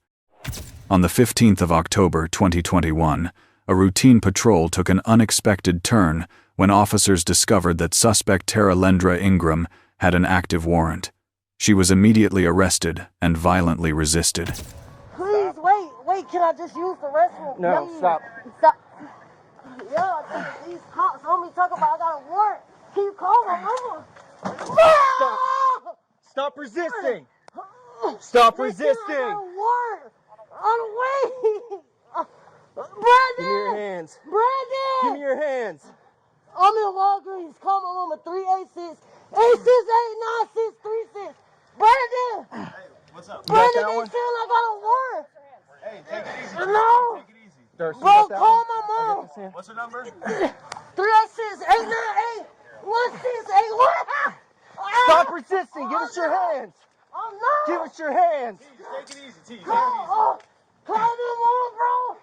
On the 15th of October 2021, a routine patrol took an unexpected turn when officers discovered that suspect Tara Lendra Ingram had an active warrant. She was immediately arrested and violently resisted. Please, wait, can I just use the restroom? No, Please. stop. Yeah, these cops on me talking about I got a warrant. Can you call my mama? Stop. Stop resisting. Stop resisting. I got a warrant. On the way. Brandon. Give me your hands. Brandon. Give me your hands. I'm in Walgreens. Call my mama 386-868-9636. Brandon. Hey, what's up? Brandon, they saying I got a warrant. Hey, take it easy. No. Take it easy. Darcy, Bro, call my mom. What's her number? 386-898-1681. Stop resisting. Give us your hands. Oh, no. Give us your hands. Take it easy, T. Call my mom, bro.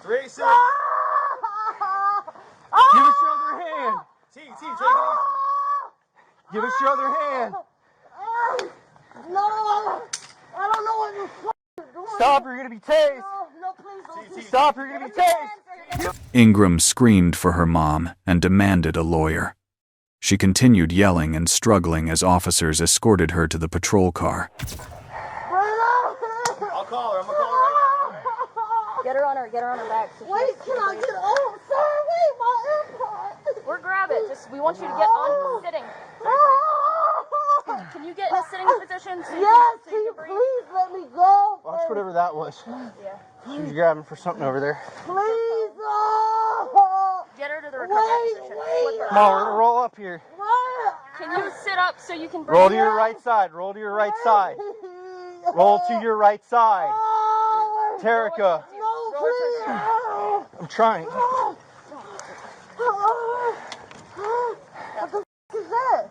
386. Oh. Give us your other hand. T, take it easy. Give us your other hand. No, I don't know what you're doing. Stop, you're going to be tased. No, please don't. Stop, you're going to be tased. Ingram screamed for her mom and demanded a lawyer. She continued yelling and struggling as officers escorted her to the patrol car. I'll call her. I'm going to call her right now. Get her on her back. So Wait, can I get on? Sir, wait, my AirPod. Or grab it. We want you to get on sitting. Can you get in a sitting position? So Yes, can you please let me go? Watch whatever that was. Yeah. She was grabbing for something over there. Please, Get her to the recovery position. Flip her. Come on, we're going to roll up here. Can you sit up so you can bring Roll her to your up? right side. Roll to your right side. Roll to your right side. Terica. No, please. I'm trying. What the f is that?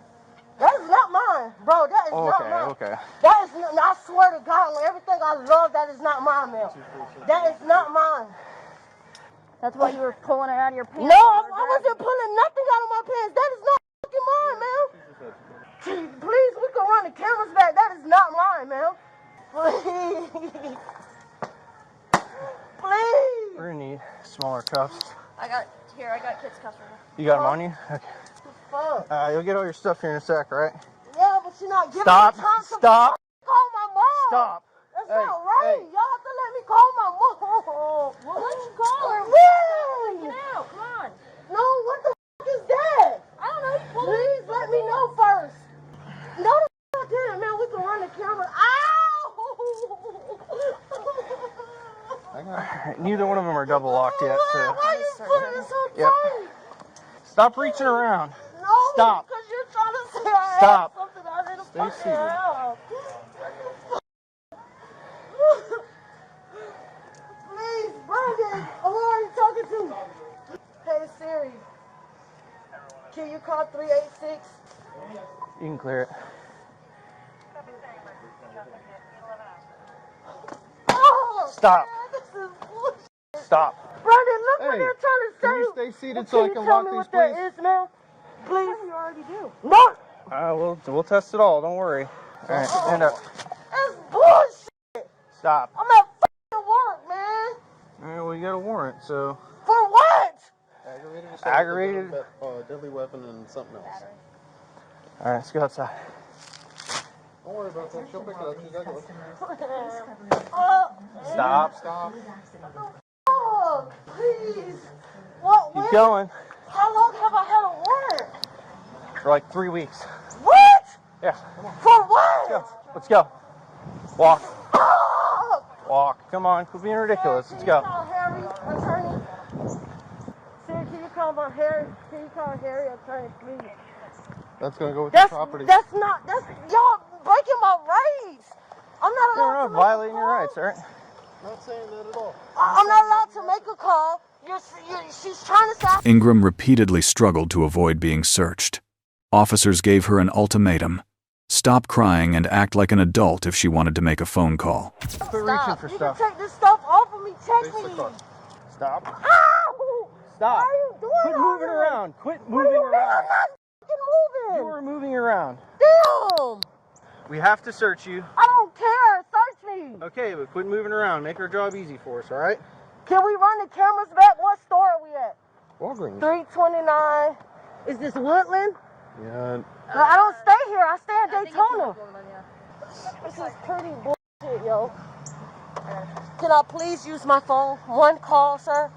That is not mine, bro. That is not mine. Okay. That is not, I swear to God, on everything I love, that is not mine, man. That is not mine. That's why you were pulling it out of your pants. No, I wasn't pulling nothing out of my pants. That is not fucking mine, man. Please, we can run the cameras back. That is not mine, man. Please. Please. We're going to need smaller cuffs. I got kids cuffs right now. You got them on you? Okay. Fuck. You'll get all your stuff here in a sec, right? Yeah, but you're not giving Stop. me time to Stop. call my mom. Stop. That's Hey, not right. hey. Y'all have to let me call my mom. Well, why don't you call her? When? Get out. Come on. No, what the f is that? I don't know. You pull it. Please let me know first. No, the f didn't, man. We can run the camera. Alright, neither one of them are double locked yet, so. Why are you putting it so Yep. tight? Stop reaching around. No, Stop. because you're trying to say I Stop. had something I didn't Stay fucking seated. have. Please, Brandon, who are you talking to? Hey, Siri, can you call 386? You can clear it. Oh, Stop. man, this is bullshit. Stop. Brandon, look what Hey, they're trying to say. Can you stay seated Well, so I you can tell lock me these, what please? that is, man? Please. You already do. No. We'll test it all. Don't worry. All right, stand up. That's bullshit. Stop. I'm at fucking work, man. All right, well, you got a warrant, so. For what? Aggravated. Deadly weapon and something else. All right, let's go outside. Don't worry about that. She'll pick it up. She's got Stop. Stop. Oh, please. What? Keep going. How long have I had a warrant? For like 3 weeks. What? Yeah. For what? Let's go. Walk. Oh. Walk. Come on. Quit being ridiculous. Let's go. Can you call Harry, attorney? Sir, can you call my Harry? Can you call Harry, attorney, please? That's gonna go with the property. That's y'all breaking my rights. I'm not allowed You're to not violating your rights, all right? Not saying that at all. I'm not allowed to make a call. She's trying to stop. Ingram repeatedly struggled to avoid being searched. Officers gave her an ultimatum. Stop crying and act like an adult if she wanted to make a phone call. Quit reaching for stuff. You can take this stuff off of me. Check me. Stop. Ow! Stop. Why are you doing Quit all moving this? around. Quit moving around. I'm not moving. You were moving around. Damn. We have to search you. I don't care. Search me. Okay, but quit moving around. Make our job easy for us, all right? Can we run the cameras back? What store are we at? Walgreens. 329. Is this Woodland? Yeah. I don't stay here. I stay in Daytona. This is pretty bullshit, yo. Can I please use my phone? One call, sir.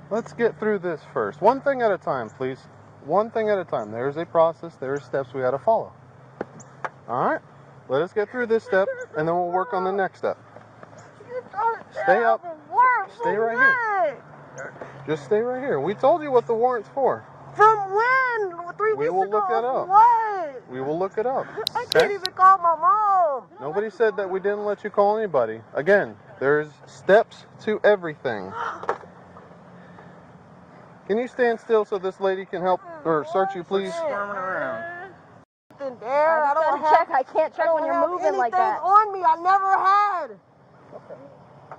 Let's get through this first. One thing at a time, please. One thing at a time. There's a process. There are steps we got to follow. All right? Let us get through this step, and then we'll work on the next step. Stay up. Stay right here. Just stay right here. We told you what the warrant's for. From when? 3 weeks ago? We will look it up. What? We will look it up. I can't even call my mom. Nobody said that we didn't let you call anybody. Again, there's steps to everything. Can you stand still so this lady can help or search you, please? Squirming around. There. I don't have. I can't check when you're moving like that. On me. I never had. Okay.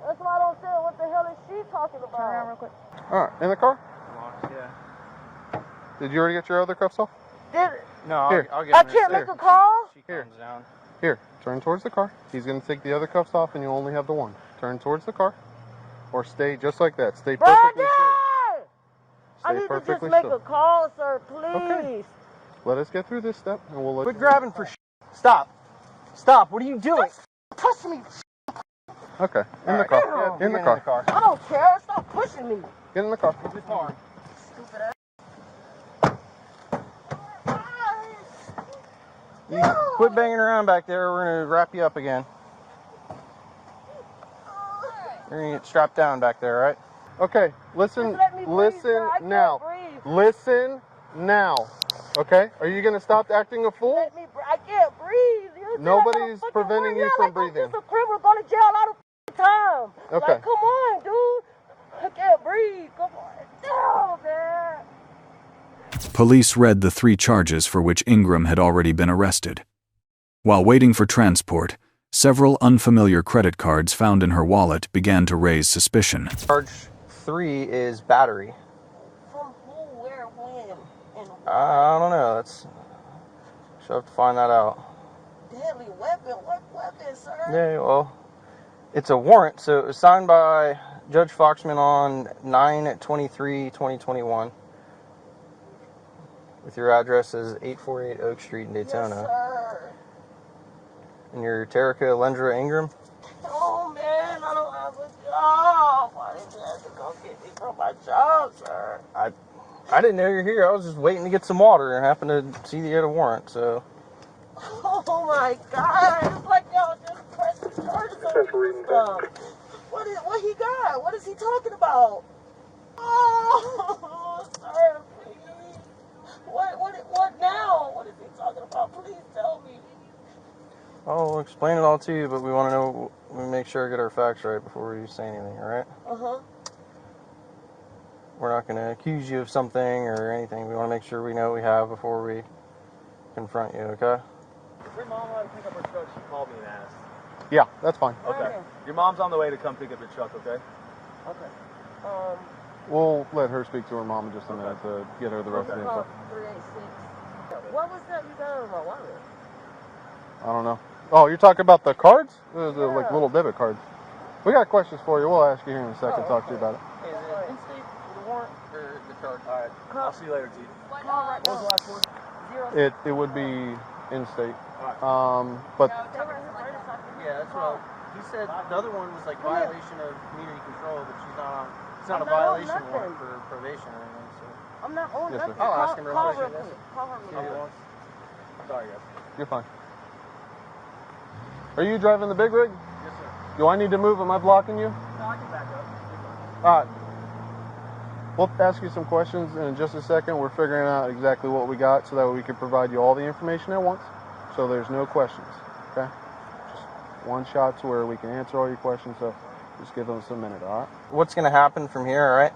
That's why I don't say what the hell is she talking about. Turn around real quick. All right, in the car? Yeah. Did you already get your other cuffs off? No, Here. I'll get I in this. can't make a call? She comes down. Here, turn towards the car. He's going to take the other cuffs off and you only have the one. Turn towards the car. Or stay just like that. Stay perfectly still. I need to just perfectly make still. a call, sir, please. Okay. Let us get through this step and we'll let Quit grabbing for Stop. Stop. What are you doing? Push me. Okay, in the car. In the car. I don't care. Stop pushing me. Get in the car. In the car. Stupid ass. You quit banging around back there. We're going to wrap you up again. You're going to get strapped down back there, right? Okay, listen, Just let me breathe, listen sir. I can't now. breathe. Listen now. Okay? Are you going to stop acting a fool? I can't breathe. You Nobody's preventing you from breathing. I'm just a criminal going to jail all the time. Okay. Like, come on, dude. I can't breathe. Come on. No, man. Police read the 3 charges for which Ingram had already been arrested. While waiting for transport, several unfamiliar credit cards found in her wallet began to raise suspicion. Charge 3 is battery. From who, where, when, and I don't know. She'll have to find that out. deadly weapon. What weapon, sir? Yeah, well, it's a warrant, so it was signed by Judge Foxman on 9/23/2021. With your address as 848 Oak Street in Daytona. Yes, sir. And you're Terica Alendra Ingram? Oh, man, I don't have a job. Why did you have to go get me from my job, sir? I didn't know you were here. I was just waiting to get some water and happened to see that you had a warrant, so. Oh, my God. It's like y'all just pressing charges on me stuff. What he got? What is he talking about? Oh, sir, please. What now? What is he talking about? Please tell me. I'll explain it all to you, but we want to know, we make sure I get our facts right before we say anything, alright? Uh-huh. We're not going to accuse you of something or anything. We want to make sure we know what we have before we confront you, okay? Is your mom allowed to pick up her truck? She called me and asked. Yeah, that's fine. Okay. Your mom's on the way to come pick up your truck, okay? Okay. We'll let her speak to her mom in just a minute to get her the rest of the info. 386. What was that you got in my wallet? I don't know. Oh, you're talking about the cards? Those are like little debit cards. We got questions for you. We'll ask you here in a second, talk to you about it. Is it in-state for the warrant or the charge? Alright. I'll see you later, T. What was the last one? 0. It would be in-state. But Yeah, that's what he said. The other one was like violation of community control, but she's not on. It's not a violation warrant for probation or anything. So I'm not on Yes, nothing. sir. I'll ask him real Call quick. real quick. Call her real quick. Sorry, guys. you're fine. Are you driving the big rig? Yes, sir. Do I need to move? Am I blocking you? No, I can back up. All right. We'll ask you some questions, and in just a second, we're figuring out exactly what we got so that we can provide you all the information at once, so there's no questions, okay? Just One shot to where we can answer all your questions, so just give us a minute, all right? What's going to happen from here, all right?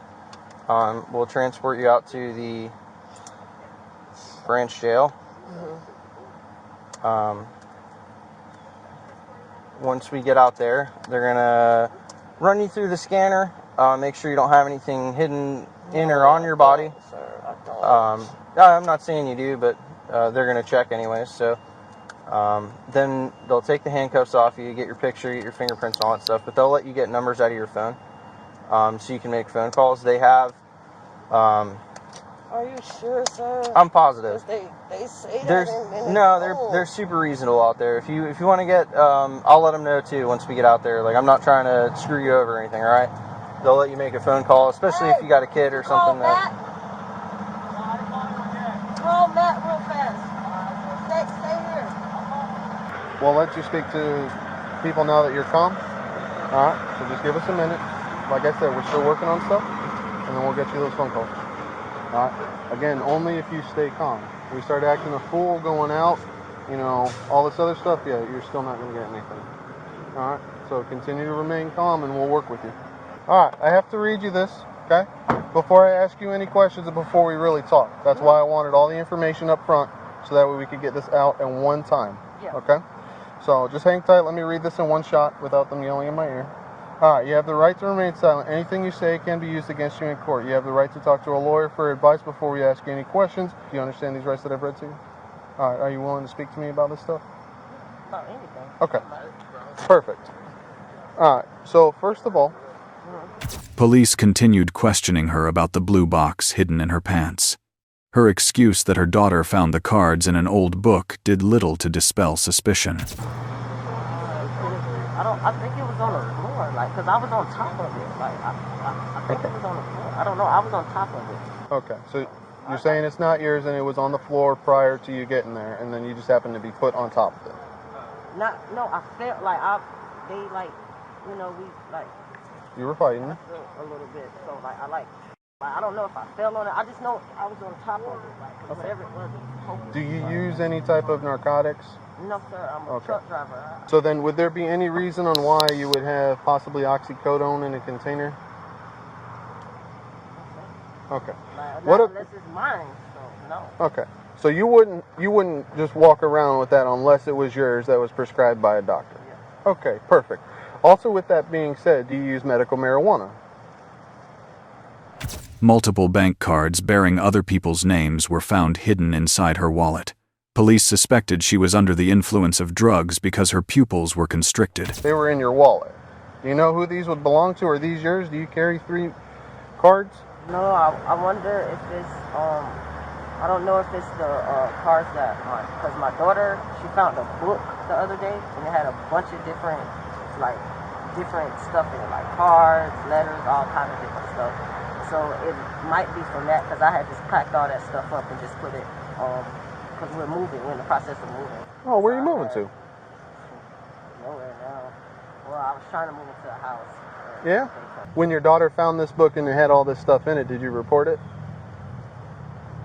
We'll transport you out to the branch jail. Once we get out there, they're going to run you through the scanner, make sure you don't have anything hidden in or on your body. I'm not saying you do, but they're going to check anyways. So then they'll take the handcuffs off you, get your picture, get your fingerprints, all that stuff. But they'll let you get numbers out of your phone, so you can make phone calls. They have. Are you sure, sir? I'm positive. They say that. They're super reasonable out there. If you want to get, I'll let them know too once we get out there. Like, I'm not trying to screw you over or anything. All right? They'll let you make a phone call, especially if you got a kid or something. Call Matt real fast. Stay here. We'll let you speak to people now that you're calm. All right, so just give us a minute. Like I said, we're still working on stuff, and then we'll get you those phone calls. All right. Again, only if you stay calm. We start acting a fool, going out, all this other stuff, yeah, you're still not going to get anything. All right, so continue to remain calm, and we'll work with you. All right, I have to read you this, okay? Before I ask you any questions and before we really talk. That's why I wanted all the information up front, so that way we could get this out in one time, okay? So just hang tight. Let me read this in one shot without them yelling in my ear. All right, you have the right to remain silent. Anything you say can be used against you in court. You have the right to talk to a lawyer for advice before we ask you any questions. Do you understand these rights that I've read to you? All right, are you willing to speak to me about this stuff? About anything. Okay, perfect. All right, so first of all, Police continued questioning her about the blue box hidden in her pants. Her excuse that her daughter found the cards in an old book did little to dispel suspicion. I think it was on the floor, because I was on top of it. I think it was on the floor. I don't know. I was on top of it. Okay, so you're saying it's not yours and it was on the floor prior to you getting there, and then you just happened to be put on top of it. No, I felt like You were fighting. I felt a little bit, so I don't know if I fell on it. I just know I was on top of it, whatever it was. Do you use any type of narcotics? No, sir. I'm a truck driver. So then, would there be any reason on why you would have possibly oxycodone in a container? Okay. Unless it's mine, so no. Okay. So you wouldn't just walk around with that unless it was yours that was prescribed by a doctor. Yeah. Okay, perfect. Also, with that being said, do you use medical marijuana? Multiple bank cards bearing other people's names were found hidden inside her wallet. Police suspected she was under the influence of drugs because her pupils were constricted. They were in your wallet. Do you know who these would belong to? Are these yours? Do you carry 3 cards? No, I wonder if it's, I don't know if it's the cards that, because my daughter, she found a book the other day, and it had a bunch of different stuff in it, like cards, letters, all kind of different stuff. So it might be from that, because I had just packed all that stuff up and just put it, because we're in the process of moving. Oh, where are you moving to? Nowhere now. Well, I was trying to move into a house. Yeah? When your daughter found this book and it had all this stuff in it, did you report it?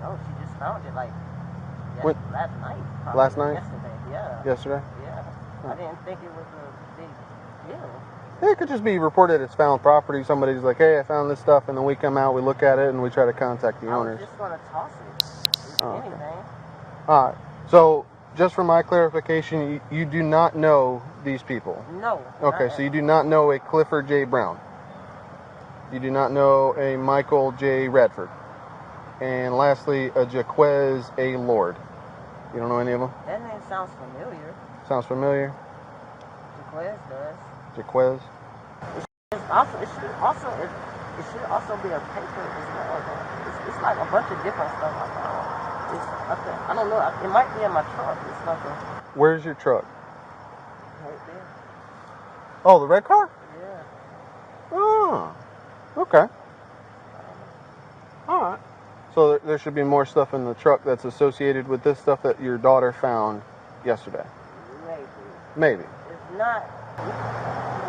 No, she just found it last night. Probably. Last night? Yesterday, yeah. Yesterday? Yeah. I didn't think it was a big deal. Yeah, it could just be reported as found property. Somebody's like, hey, I found this stuff, and then we come out, we look at it, and we try to contact the owners. I was just going to toss it. Anything. All right. So, just for my clarification, you do not know these people? No. Okay, so you do not know a Clifford J. Brown. You do not know a Michael J. Radford. And lastly, a Jaquez A. Lord. You don't know any of them? That name sounds familiar. Sounds familiar? Jaquez does. Jaquez? It should also be a paper as well. It's like a bunch of different stuff I found. I don't know. It might be in my truck. It's like a... Where's your truck? Right there. Oh, the red car? Yeah. Oh, okay. All right. So there should be more stuff in the truck that's associated with this stuff that your daughter found yesterday. Maybe. It's not.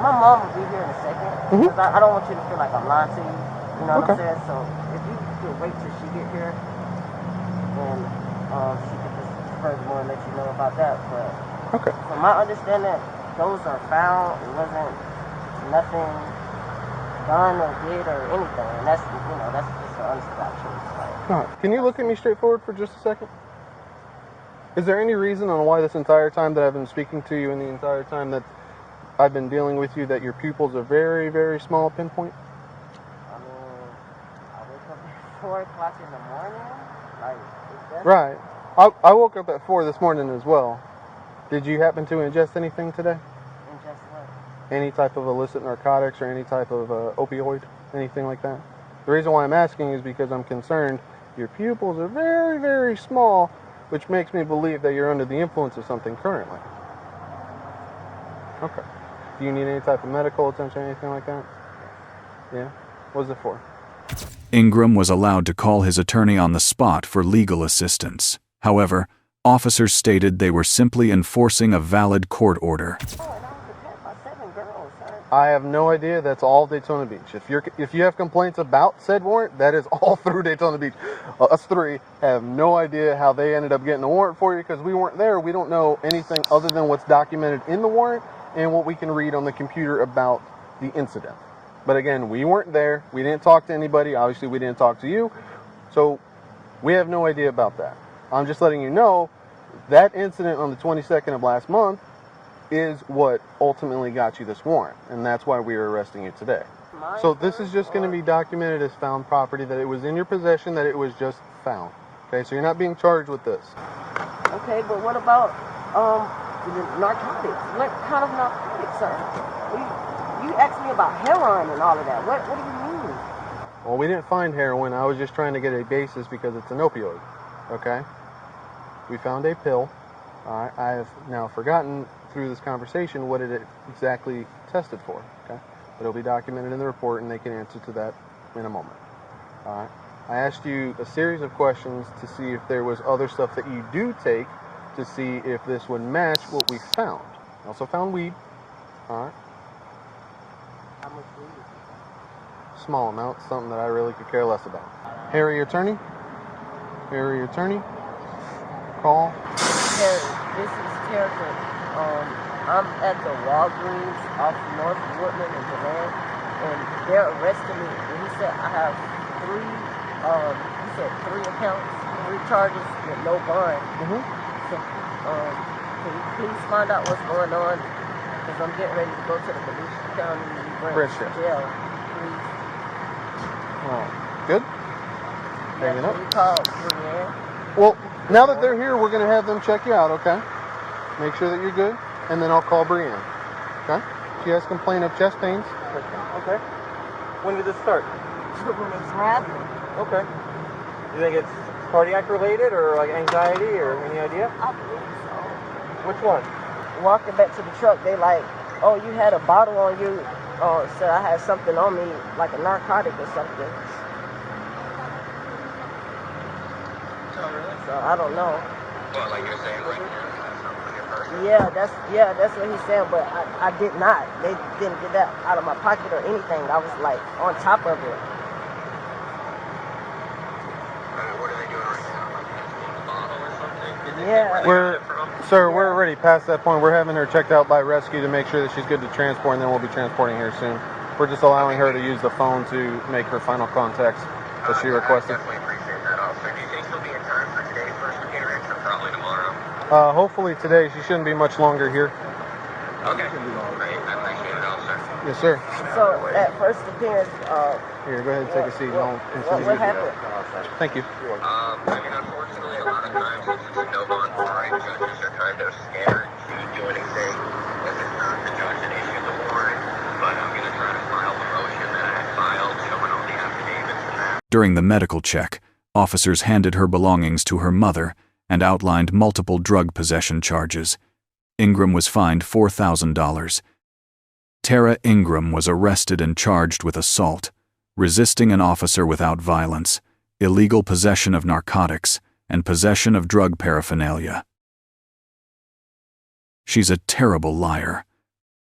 My mom will be here in a second. Because I don't want you to feel like I'm lying to you. You know what I'm saying? So if you could wait till she get here, then she could just furthermore let you know about that. But from my understanding, those are found. It wasn't nothing done or did or anything. And that's, you know, that's just an honest God truth. Like, No, can you look at me straightforward for just a second? Is there any reason on why this entire time that I've been speaking to you and the entire time that I've been dealing with you that your pupils are very, very small pinpoint? I mean, I wake up at 4 o'clock in the morning. Like, is that... Right. I woke up at 4 this morning as well. Did you happen to ingest anything today? Ingest what? Any type of illicit narcotics or any type of opioid? Anything like that? The reason why I'm asking is because I'm concerned your pupils are very, very small, which makes me believe that you're under the influence of something currently. Okay. Do you need any type of medical attention or anything like that? Yeah? What is it for? Ingram was allowed to call his attorney on the spot for legal assistance. However, officers stated they were simply enforcing a valid court order. I have no idea. That's all Daytona Beach. If you have complaints about said warrant, that is all through Daytona Beach. Us three have no idea how they ended up getting a warrant for you because we weren't there. We don't know anything other than what's documented in the warrant and what we can read on the computer about the incident. But again, we weren't there. We didn't talk to anybody. Obviously, we didn't talk to you. So we have no idea about that. I'm just letting you know that incident on the 22nd of last month is what ultimately got you this warrant, and that's why we are arresting you today. So this is just going to be documented as found property, that it was in your possession, that it was just found. Okay, so you're not being charged with this. Okay, but what about the narcotics? What kind of narcotics, sir? You asked me about heroin and all of that. What do you mean? Well, we didn't find heroin. I was just trying to get a basis because it's an opioid. Okay? We found a pill. I have now forgotten through this conversation what it exactly tested for. Okay? But it'll be documented in the report, and they can answer to that in a moment. All right? I asked you a series of questions to see if there was other stuff that you do take to see if this would match what we found. I also found weed. All right? How much weed is it? Small amount, something that I really could care less about. Harry, your attorney? Harry, your attorney? Call. Terry, this is Terrica. I'm at the Walgreens off North Woodland in Durant, and they're arresting me. And he said I have three accounts, 3 charges with no bond. So, can you please find out what's going on? Because I'm getting ready to go to the Volusia County branch jail. Please. Oh, good. Hanging up. Can you call Brienne? Well, now that they're here, we're going to have them check you out, okay? Make sure that you're good, and then I'll call Brienne. Okay? She has complaint of chest pains. Okay. When did this start? When it's happening. Okay. You think it's cardiac related or like anxiety or any idea? I believe so. Which one? Walking back to the truck, they like, oh, you had a bottle on you. Said I had something on me, like a narcotic or something. So I don't know. Well, like you're saying right now, you have something on your person? Yeah, that's what he's saying, but I did not. They didn't get that out of my pocket or anything. I was like on top of it. What are they doing right now? Like testing the bottle or something? Yeah. We're already past that point. We're having her checked out by rescue to make sure that she's good to transport, and then we'll be transporting her soon. We're just allowing her to use the phone to make her final contacts that she requested. I definitely appreciate that, officer. Do you think she'll be in time for today's first appearance or probably tomorrow? Hopefully today. She shouldn't be much longer here. Okay. Great. I appreciate it, officer. Yes, sir. So at first appearance, Here, go ahead and take a seat. what happened? Thank you. I mean, unfortunately, a lot of times it's a no bond warrant. Judges are kind of scared to do anything. This is not the judge that issued the warrant, but I'm going to try to file the motion that I had filed, showing all the affidavits and that. During the medical check, officers handed her belongings to her mother and outlined multiple drug possession charges. Ingram was fined $4,000. Tara Ingram was arrested and charged with assault, resisting an officer without violence, illegal possession of narcotics, and possession of drug paraphernalia. She's a terrible liar.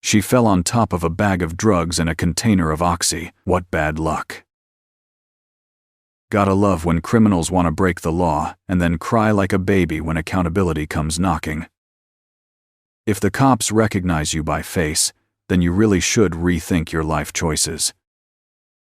She fell on top of a bag of drugs and a container of Oxy. What bad luck. Gotta love when criminals want to break the law and then cry like a baby when accountability comes knocking. If the cops recognize you by face, then you really should rethink your life choices.